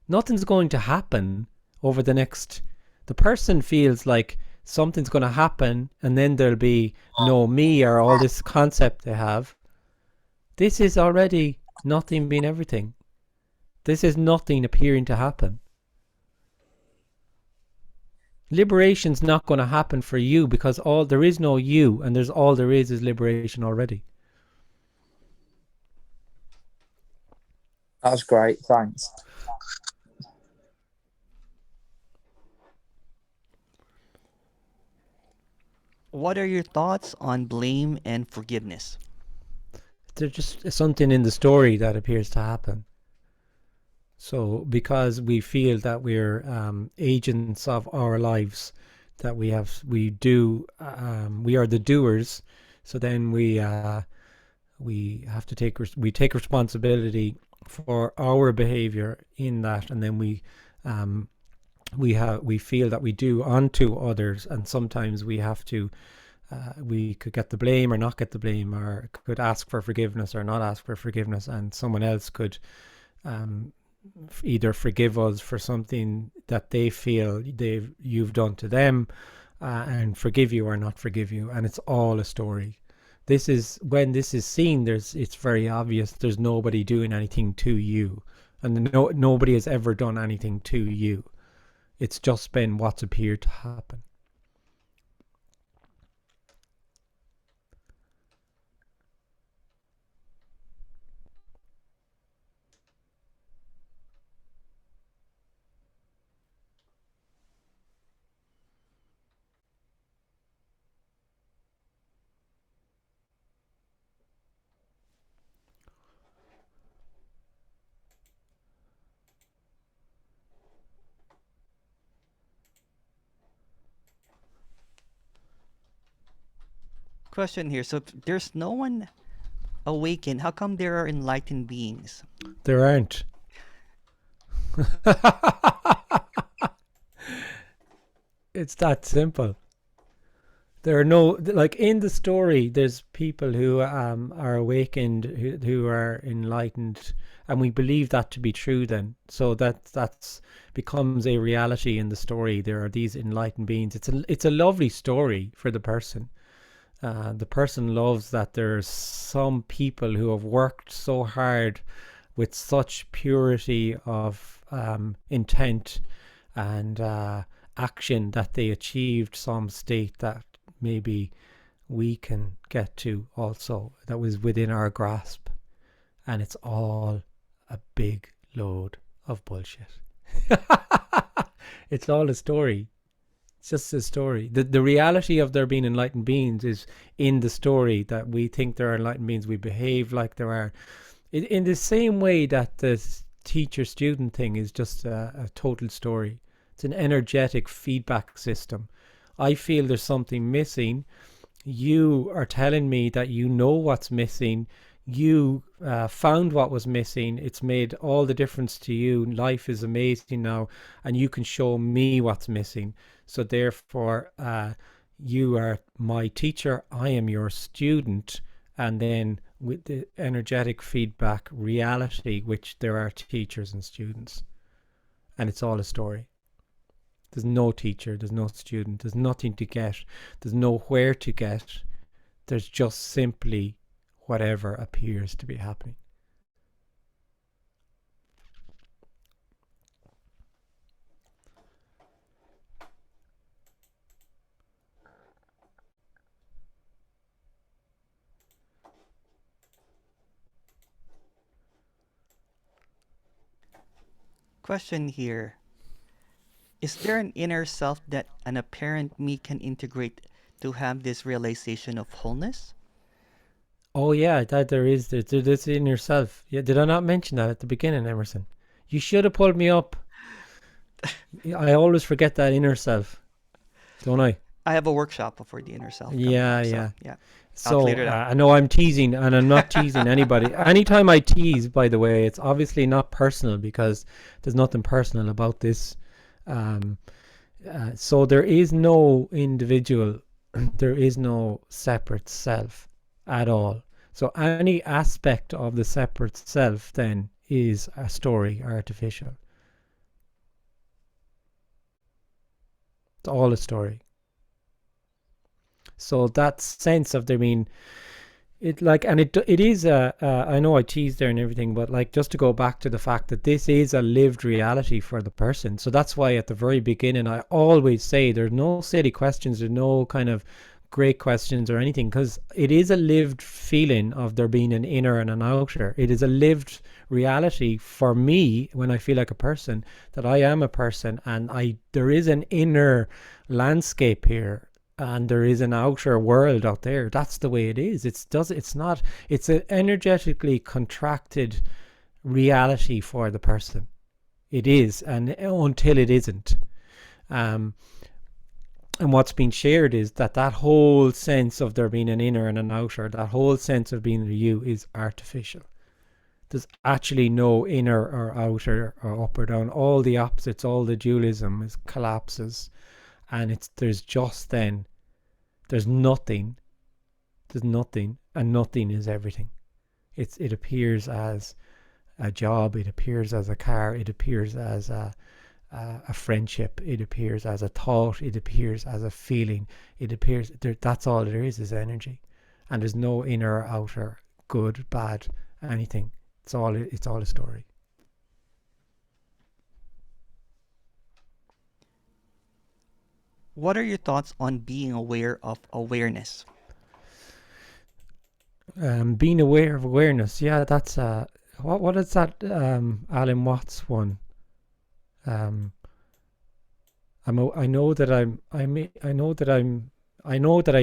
Nothing's going to happen over the next. The person feels like something's going to happen, and then there'll be no me or all this concept they have. This is already nothing being everything. This is nothing appearing to happen. Liberation's not going to happen for you because there is no you, and all there is liberation already. That's great. Thanks. what are your thoughts on blame and forgiveness? There's just something in the story that appears to happen. So because we feel that we're agents of our lives, that we are the doers, so then we have to take responsibility for our behavior in that, and then we feel that we do unto others, and sometimes we have to we could get the blame or not get the blame, or could ask for forgiveness or not ask for forgiveness, and someone else could either forgive us for something that they feel you've done to them, and forgive you or not forgive you, and it's all a story. This is when this is seen. It's very obvious. There's nobody doing anything to you, and nobody has ever done anything to you. It's just been what's appeared to happen. Question here. So if there's no one awakened, how come there are enlightened beings? There aren't. It's that simple. There are no, like in the story, there's people who are awakened, who are enlightened, and we believe that to be true then. So that's becomes a reality in the story. There are these enlightened beings. It's a lovely story for the person. The person loves that there's some people who have worked so hard with such purity of intent and action that they achieved some state that maybe we can get to also, that was within our grasp. And it's all a big load of bullshit. It's all a story. It's just a story. The reality of there being enlightened beings is in the story, that we think there are enlightened beings. We behave like there are. In the same way that the teacher-student thing is just a total story. It's an energetic feedback system. I feel there's something missing. You are telling me that you know what's missing. You found what was missing. It's made all the difference to you. Life is amazing now, and you can show me what's missing. So therefore, you are my teacher. I am your student. And then with the energetic feedback reality, which there are teachers and students, and it's all a story. There's no teacher, there's no student, there's nothing to get, there's nowhere to get. There's just simply whatever appears to be happening. Question here. Is there an inner self that an apparent me can integrate to have this realization of wholeness? Oh yeah, that there is. There's in yourself. Yeah, did I not mention that at the beginning, Emerson? You should have pulled me up. I always forget that inner self, don't I? I have a workshop for the inner self. Yeah, up, so, yeah. yeah. So clear it up. I know I'm teasing, and I'm not teasing anybody. Anytime I tease, by the way, it's obviously not personal, because there's nothing personal about this. So there is no individual, there is no separate self at all. So any aspect of the separate self then is a story, artificial. It's all a story. So that sense of there being, it like, and it is I know I teased there and everything, but like, just to go back to the fact that this is a lived reality for the person. So that's why at the very beginning I always say there's no silly questions, there's no kind of great questions or anything, because it is a lived feeling of there being an inner and an outer. It is a lived reality for me when I feel like a person, that I am a person, and there is an inner landscape here, and there is an outer world out there. That's the way it is. It's an energetically contracted reality for the person. It is, and until it isn't. And what's been shared is that whole sense of there being an inner and an outer, that whole sense of being a you, is artificial. There's actually no inner or outer or up or down. All the opposites, all the dualism collapses. And there's nothing, and nothing is everything. It appears as a job, it appears as a car, it appears as a friendship, it appears as a thought, it appears as a feeling, that's all there is energy. And there's no inner or outer, good, bad, anything. It's all a story. What are your thoughts on being aware of awareness? Being aware of awareness, yeah, that's what is that Alan Watts one? I know that I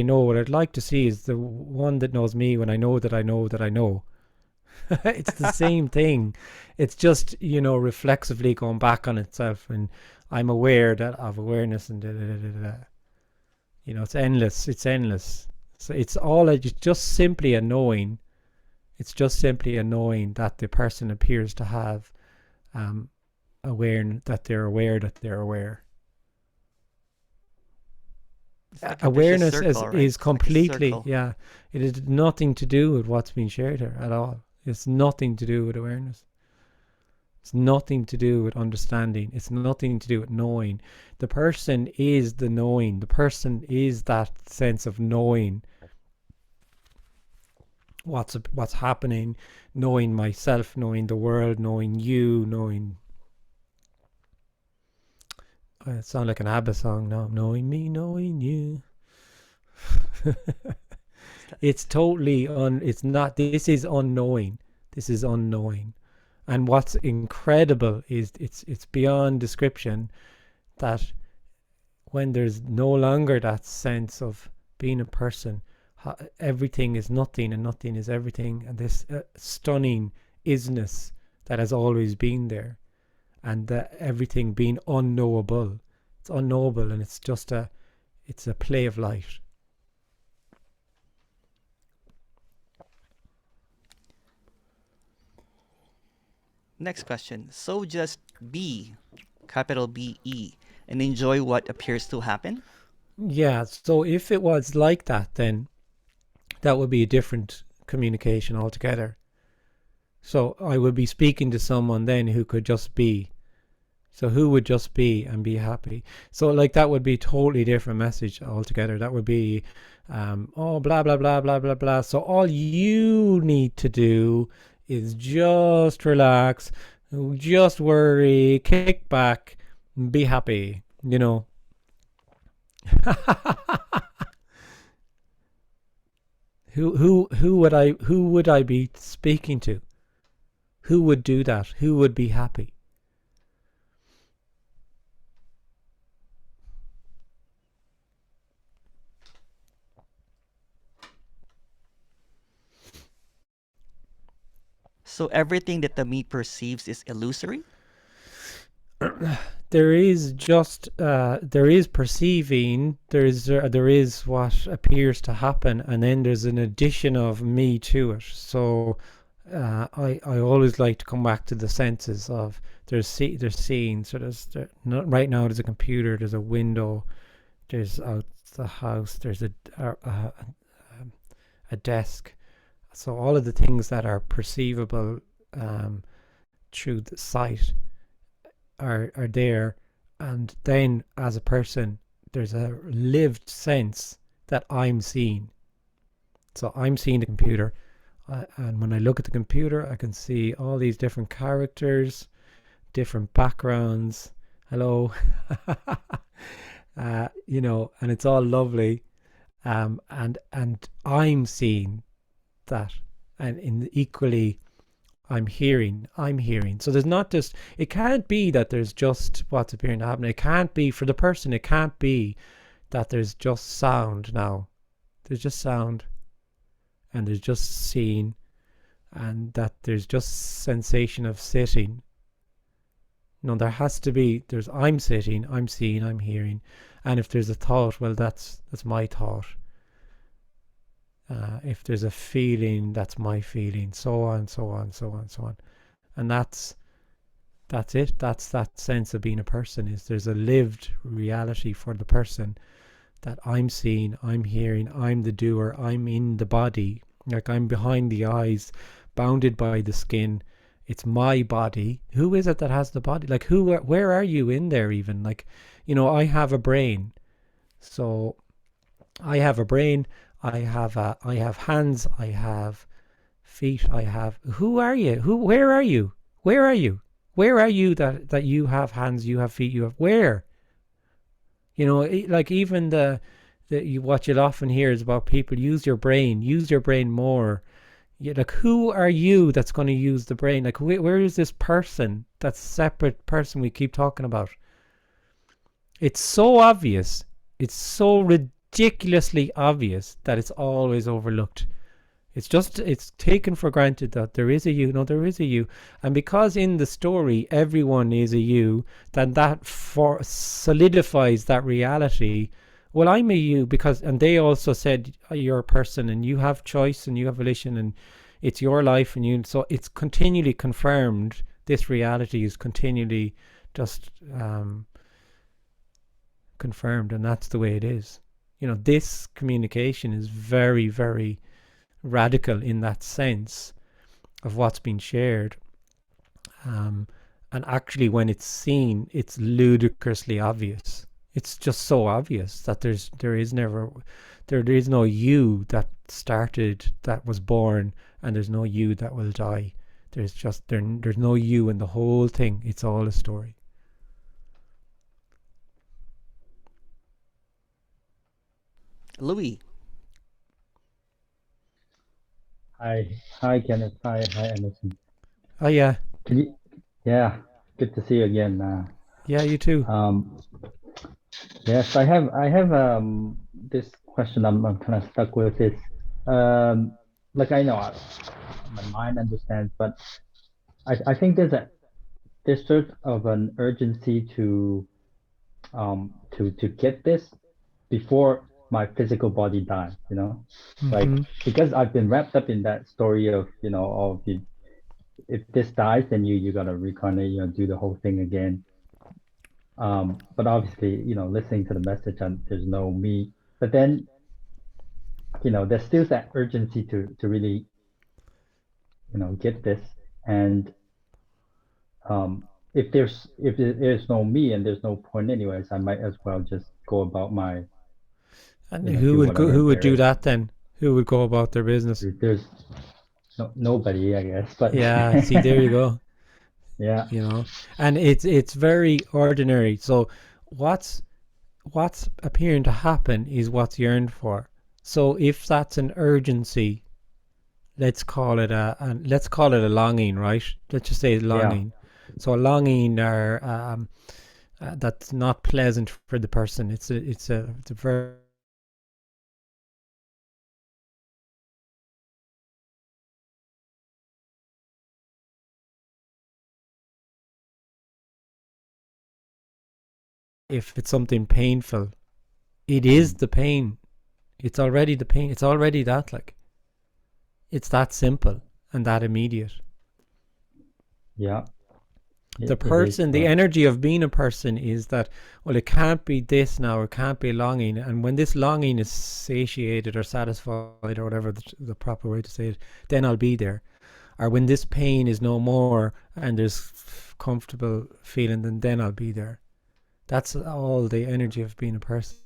know. What I'd like to see is the one that knows me when I know that I know that I know. It's the same thing. It's just, reflexively going back on itself, and I'm aware of awareness, and it's endless. So it's just simply a knowing. It's just simply a knowing that the person appears to have awareness, that they're aware that they're aware. It's like a vicious Awareness circle, right? is It's like a completely, circle. yeah, it has nothing to do with what's being shared here at all. It's nothing to do with awareness. It's nothing to do with understanding. It's nothing to do with knowing. The person is the knowing. The person is that sense of knowing what's happening, knowing myself, knowing the world, knowing you, knowing. It sounds like an ABBA song now. Knowing me, knowing you. It's totally it's not. This is unknowing. This is unknowing. And what's incredible is it's beyond description that when there's no longer that sense of being a person, everything is nothing and nothing is everything, and this stunning isness that has always been there, and that everything being unknowable. It's unknowable, and it's just it's a play of light. Next question. So just be, capital B-E, and enjoy what appears to happen? Yeah, so if it was like that, then that would be a different communication altogether. So I would be speaking to someone then who could just be. So who would just be and be happy? So like that would be a totally different message altogether. That would be, oh, blah, blah, blah, blah, blah, blah. So all you need to do is just relax, just worry, kick back, and be happy, you know. Who would I be speaking to? Who would do that? Who would be happy? So everything that the me perceives is illusory? There is just there is perceiving, there is what appears to happen, and then there's an addition of me to it. So I always like to come back to the senses of there's seeing. So right now there's a computer, there's a window, there's out the house, there's a desk. So all of the things that are perceivable through the sight are there, and then as a person there's a lived sense that I'm seeing. So I'm seeing the computer, and when I look at the computer I can see all these different characters, different backgrounds. Hello. You know, and it's all lovely, and I'm seeing that, and equally I'm hearing. So there's not just, it can't be that there's just what's appearing to happen. It can't be for the person. It can't be that there's just sound now. There's just sound, and there's just seeing, and that there's just sensation of sitting. No, there has to be. There's I'm sitting, I'm seeing, I'm hearing, and if there's a thought, well, that's my thought. If there's a feeling, that's my feeling, so on, so on, so on, so on. And that's it. That's that sense of being a person, is there's a lived reality for the person that I'm seeing, I'm hearing, I'm the doer, I'm in the body, like I'm behind the eyes, bounded by the skin. It's my body. Who is it that has the body? Like where are you in there even? Like, you know, I have a brain. So I have a brain. I have hands, I have feet, I have. Who are you? Where are you? Where are you? Where are you that you have hands, you have feet, you have where? You know, like even what you'll often hear is about people use your brain more. Like who are you that's going to use the brain? Like where is this person, that separate person we keep talking about? It's so obvious. It's so ridiculously obvious that it's always overlooked. It's taken for granted that there is a you. No, there is a you. And because in the story everyone is a you, then that solidifies that reality well, I'm a you because, and they also said you're a person and you have choice and you have volition and it's your life and you, so it's continually confirmed. This reality is continually just confirmed, and that's the way it is. You know, this communication is very, very radical in that sense of what's been shared. And actually, when it's seen, it's ludicrously obvious. It's just so obvious that there is no you that started, that was born, and there's no you that will die. There's no you in the whole thing. It's all a story. Louis. Hi, Kenneth. Hi, Anderson. Oh yeah. Yeah, good to see you again. Yeah, you too. Yes, I have this question I'm kind of stuck with is like I know my mind understands, but I think there's sort of an urgency to get this before my physical body dies, you know, like because I've been wrapped up in that story of, you know, of you, if this dies, then you gotta reincarnate, you know, do the whole thing again. But obviously, you know, listening to the message, and there's no me. But then, you know, there's still that urgency to really, you know, get this. And if there's no me and there's no point anyways, I might as well just go about my. And who would do that then? Who would go about their business? There's nobody, I guess. But yeah, see, there you go. Yeah, you know, and it's very ordinary. So what's appearing to happen is what's yearned for. So if that's an urgency, let's call it a longing, right? Let's just say longing. Yeah. So a longing are that's not pleasant for the person. It's a very if it's something painful, it is the pain. It's already the pain. It's already that, like, it's that simple and that immediate. Yeah. The person, the energy of being a person is that, well, it can't be this now, it can't be longing. And when this longing is satiated or satisfied or whatever the proper way to say it, then I'll be there. Or when this pain is no more and there's comfortable feeling, then I'll be there. That's all the energy of being a person.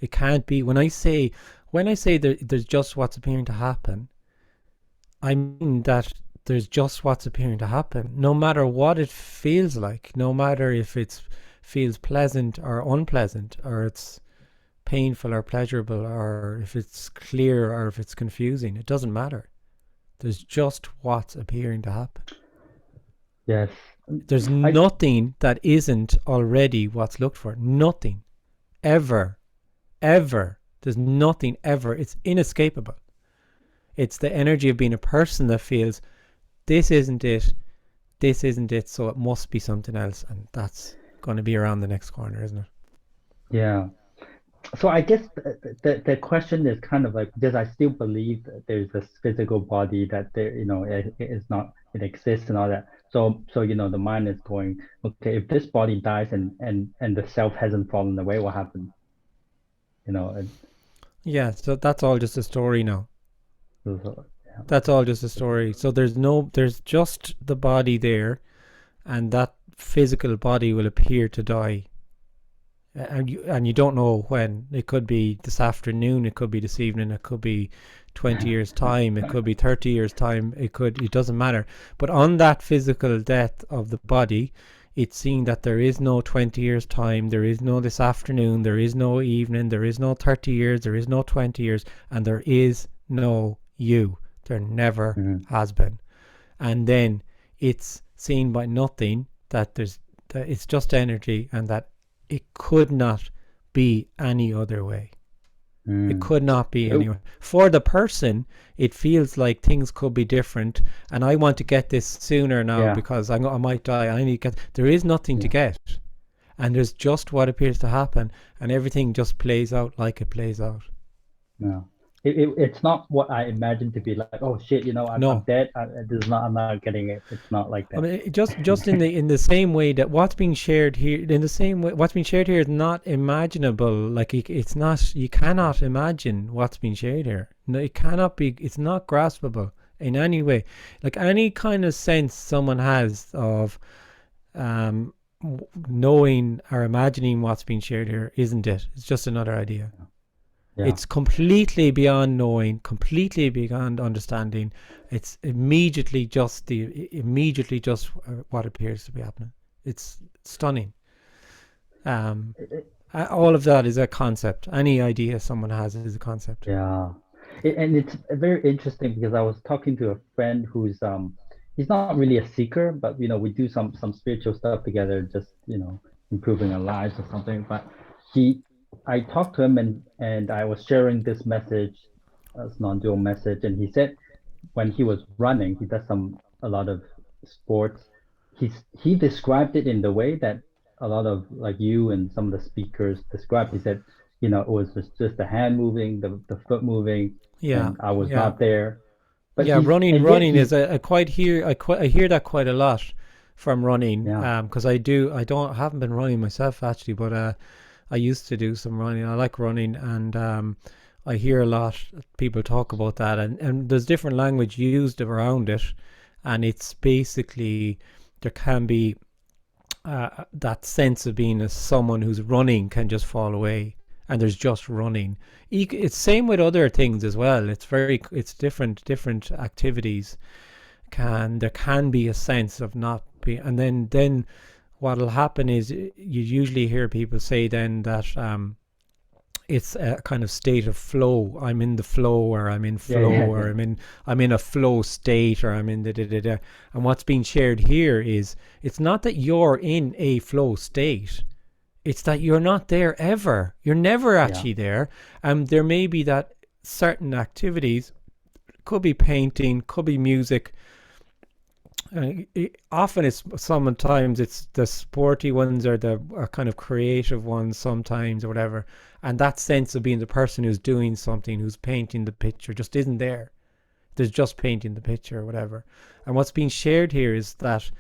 It can't be. When I say there's just what's appearing to happen, I mean that there's just what's appearing to happen, no matter what it feels like, no matter if it feels pleasant or unpleasant, or it's painful or pleasurable, or if it's clear or if it's confusing. It doesn't matter. There's just what's appearing to happen. Yes. There's nothing that isn't already what's looked for. Nothing. Ever. There's nothing ever. It's inescapable. It's the energy of being a person that feels this isn't it, so it must be something else, and that's going to be around the next corner, isn't it? Yeah. So I guess the question is kind of like, because I still believe that there's this physical body, that there, you know, it exists and all that. So you know, the mind is going, okay, if this body dies and the self hasn't fallen away, what happens? You know. Yeah. So that's all just a story now. Yeah. That's all just a story. So there's just the body there, and that physical body will appear to die. And you don't know when. It could be this afternoon, it could be this evening, it could be 20 years time, it could be 30 years time, it doesn't matter. But on that physical death of the body, it's seen that there is no 20 years time, there is no this afternoon, there is no evening, there is no 30 years, there is no 20 years, and there is no you. There never has been. And then it's seen by nothing that it's just energy, and that it could not be any other way. It could not be any way. For the person, it feels like things could be different, and I want to get this sooner now because I might die. I need to get. There is nothing to get, and there's just what appears to happen, and everything just plays out like it plays out. No, it's not what I imagined to be like. Oh shit, you know, I'm dead. I'm not getting it. It's not like that. I mean, just in the same way that what's being shared here, in the same way, what's being shared here is not imaginable. Like it's not, you cannot imagine what's being shared here. No, it cannot be. It's not graspable in any way. Like any kind of sense someone has of knowing or imagining what's being shared here isn't it. It's just another idea. Yeah. It's completely beyond knowing, completely beyond understanding. It's immediately just what appears to be happening. It's stunning. All of that is a concept. Any idea someone has is a concept. Yeah, and it's very interesting because I was talking to a friend who's he's not really a seeker, but you know, we do some spiritual stuff together, just you know, improving our lives or something. But I talked to him and I was sharing this message, this non-dual message, and he said when he was running, he does a lot of sports. He described it in the way that a lot of like you and some of the speakers described. He said, you know, it was just the hand moving, the foot moving. Yeah, and I was not there. But yeah, running is I hear that quite a lot from running. Because I haven't been running myself actually, but I used to do some running. I like running, and I hear a lot people talk about that, and there's different language used around it, and it's basically there can be that sense of being as someone who's running can just fall away, and there's just running. It's same with other things as well. It's different activities. There can be a sense of not being, and then what'll happen is you usually hear people say then that it's a kind of state of flow. I'm in the flow, or I'm in flow, or I'm in a flow state, or I'm in da. And what's being shared here is it's not that you're in a flow state. It's that you're not there ever. You're never actually there. There may be that certain activities, could be painting, could be music. Sometimes it's the sporty ones or the kind of creative ones sometimes or whatever, and that sense of being the person who's doing something, who's painting the picture, just isn't there. There's just painting the picture or whatever. And what's being shared here is that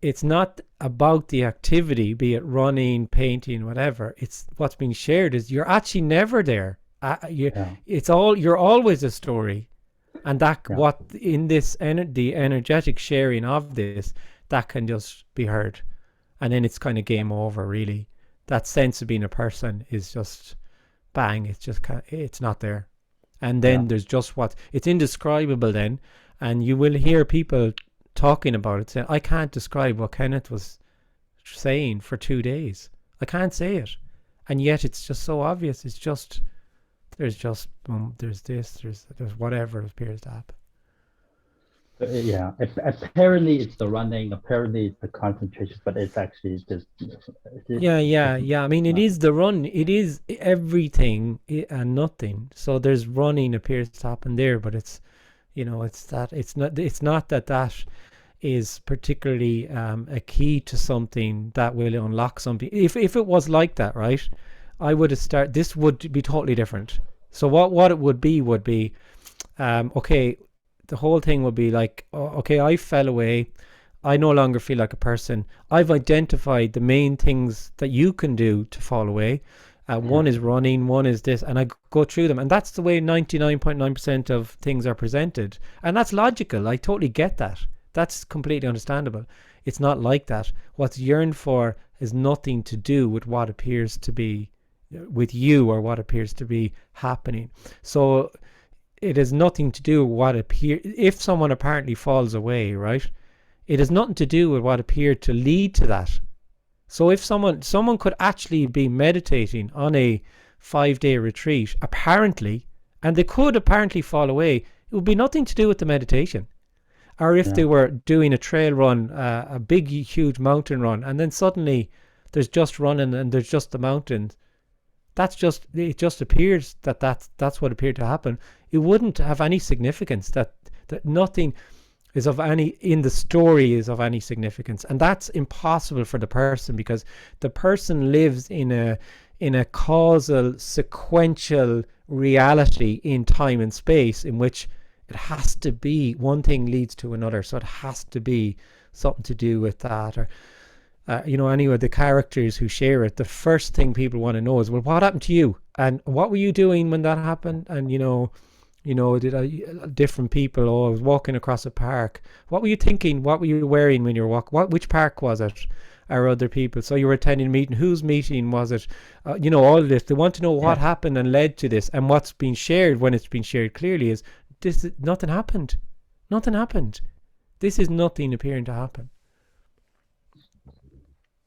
it's not about the activity, be it running, painting, whatever. It's what's being shared is you're actually never there. You're always a story. And what in this the energetic sharing of this, that can just be heard, and then it's kind of game over. Really, that sense of being a person is just bang. It's just it's not there, and then there's just it's indescribable then, and you will hear people talking about it saying, "I can't describe what Kenneth was saying for 2 days. I can't say it," and yet it's just so obvious. It's just. There's just there's this, there's whatever appears to happen. Apparently it's the running, apparently it's the concentration, but it's actually just I mean, it is the run, it is everything and nothing. So there's running appears to happen there, but it's, you know, it's not that is particularly a key to something that will unlock something. If it was like that, right, I would have started. This would be totally different. So what it would be, okay, the whole thing would be like, okay, I fell away. I no longer feel like a person. I've identified the main things that you can do to fall away. One is running, one is this, and I go through them. And that's the way 99.9% of things are presented. And that's logical. I totally get that. That's completely understandable. It's not like that. What's yearned for is nothing to do with what appears to be with you or what appears to be happening. So it has nothing to do with what appears. If someone apparently falls away, right, it has nothing to do with what appeared to lead to that. So if someone could actually be meditating on a 5-day retreat, apparently, and they could apparently fall away, it would be nothing to do with the meditation. Or if they were doing a trail run, a big, huge mountain run, and then suddenly there's just running and there's just the mountains. It just appears that's what appeared to happen. It wouldn't have any significance that nothing. is of any, in the story, is of any significance. And that's impossible for the person, because the person lives in a causal, sequential reality in time and space, in which it has to be, one thing leads to another, so it has to be something to do with that. Or anyway, the characters who share it, the first thing people want to know is, well, what happened to you, and what were you doing when that happened? And different people, I was walking across a park, what were you thinking, what were you wearing when you were walking, which park was it? Or other people, so you were attending a meeting, whose meeting was it? All of this, they want to know what happened and led to this. And what's been shared, when it's been shared clearly, is this: nothing happened. This is nothing appearing to happen.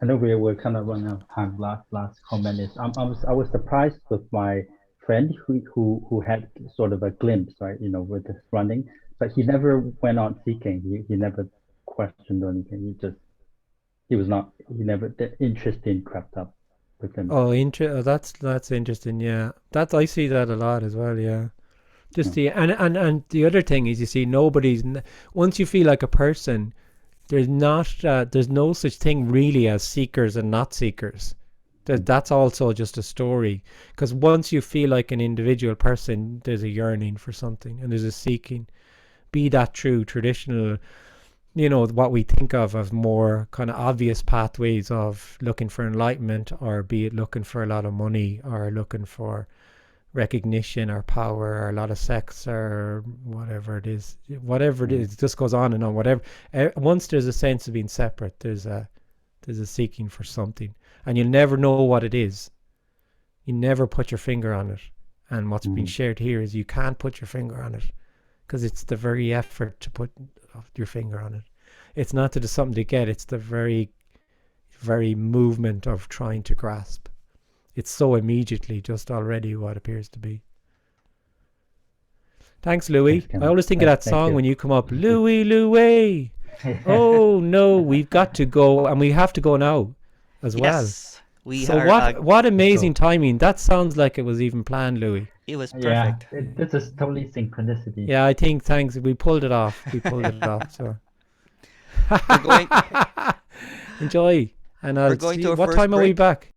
I know we're kind of running out of time. Last comment is, I was surprised with my friend who had sort of a glimpse, right, with this running, but he never went on seeking. He never questioned or anything. The interest in crept up with him. That's interesting. Yeah, I see that a lot as well. Yeah, just and the other thing is, you see, once you feel like a person, there's no such thing really as seekers and not seekers. That's also just a story, because once you feel like an individual person, there's a yearning for something and there's a seeking, be that through traditional, what we think of as more kind of obvious pathways of looking for enlightenment, or be it looking for a lot of money, or looking for recognition or power, or a lot of sex, or whatever it is, it just goes on and on. Whatever, once there's a sense of being separate, there's a seeking for something, and you'll never know what it is. You never put your finger on it. And what's been shared here is, you can't put your finger on it, because it's the very effort to put your finger on it. It's not that it's something to get, it's the very, very movement of trying to grasp. It's so immediately just already what appears to be. Thanks, Louis. Thanks, I always think of that song when you come up, Louis, Louis. Oh no, we've got to go, and we have to go now as well. Yes, what amazing timing. That sounds like it was even planned, Louis. It was perfect. Yeah, this is totally synchronicity. Yeah, I think, thanks, we pulled it off. So We're going enjoy, and We're going to our what first time are we break. back?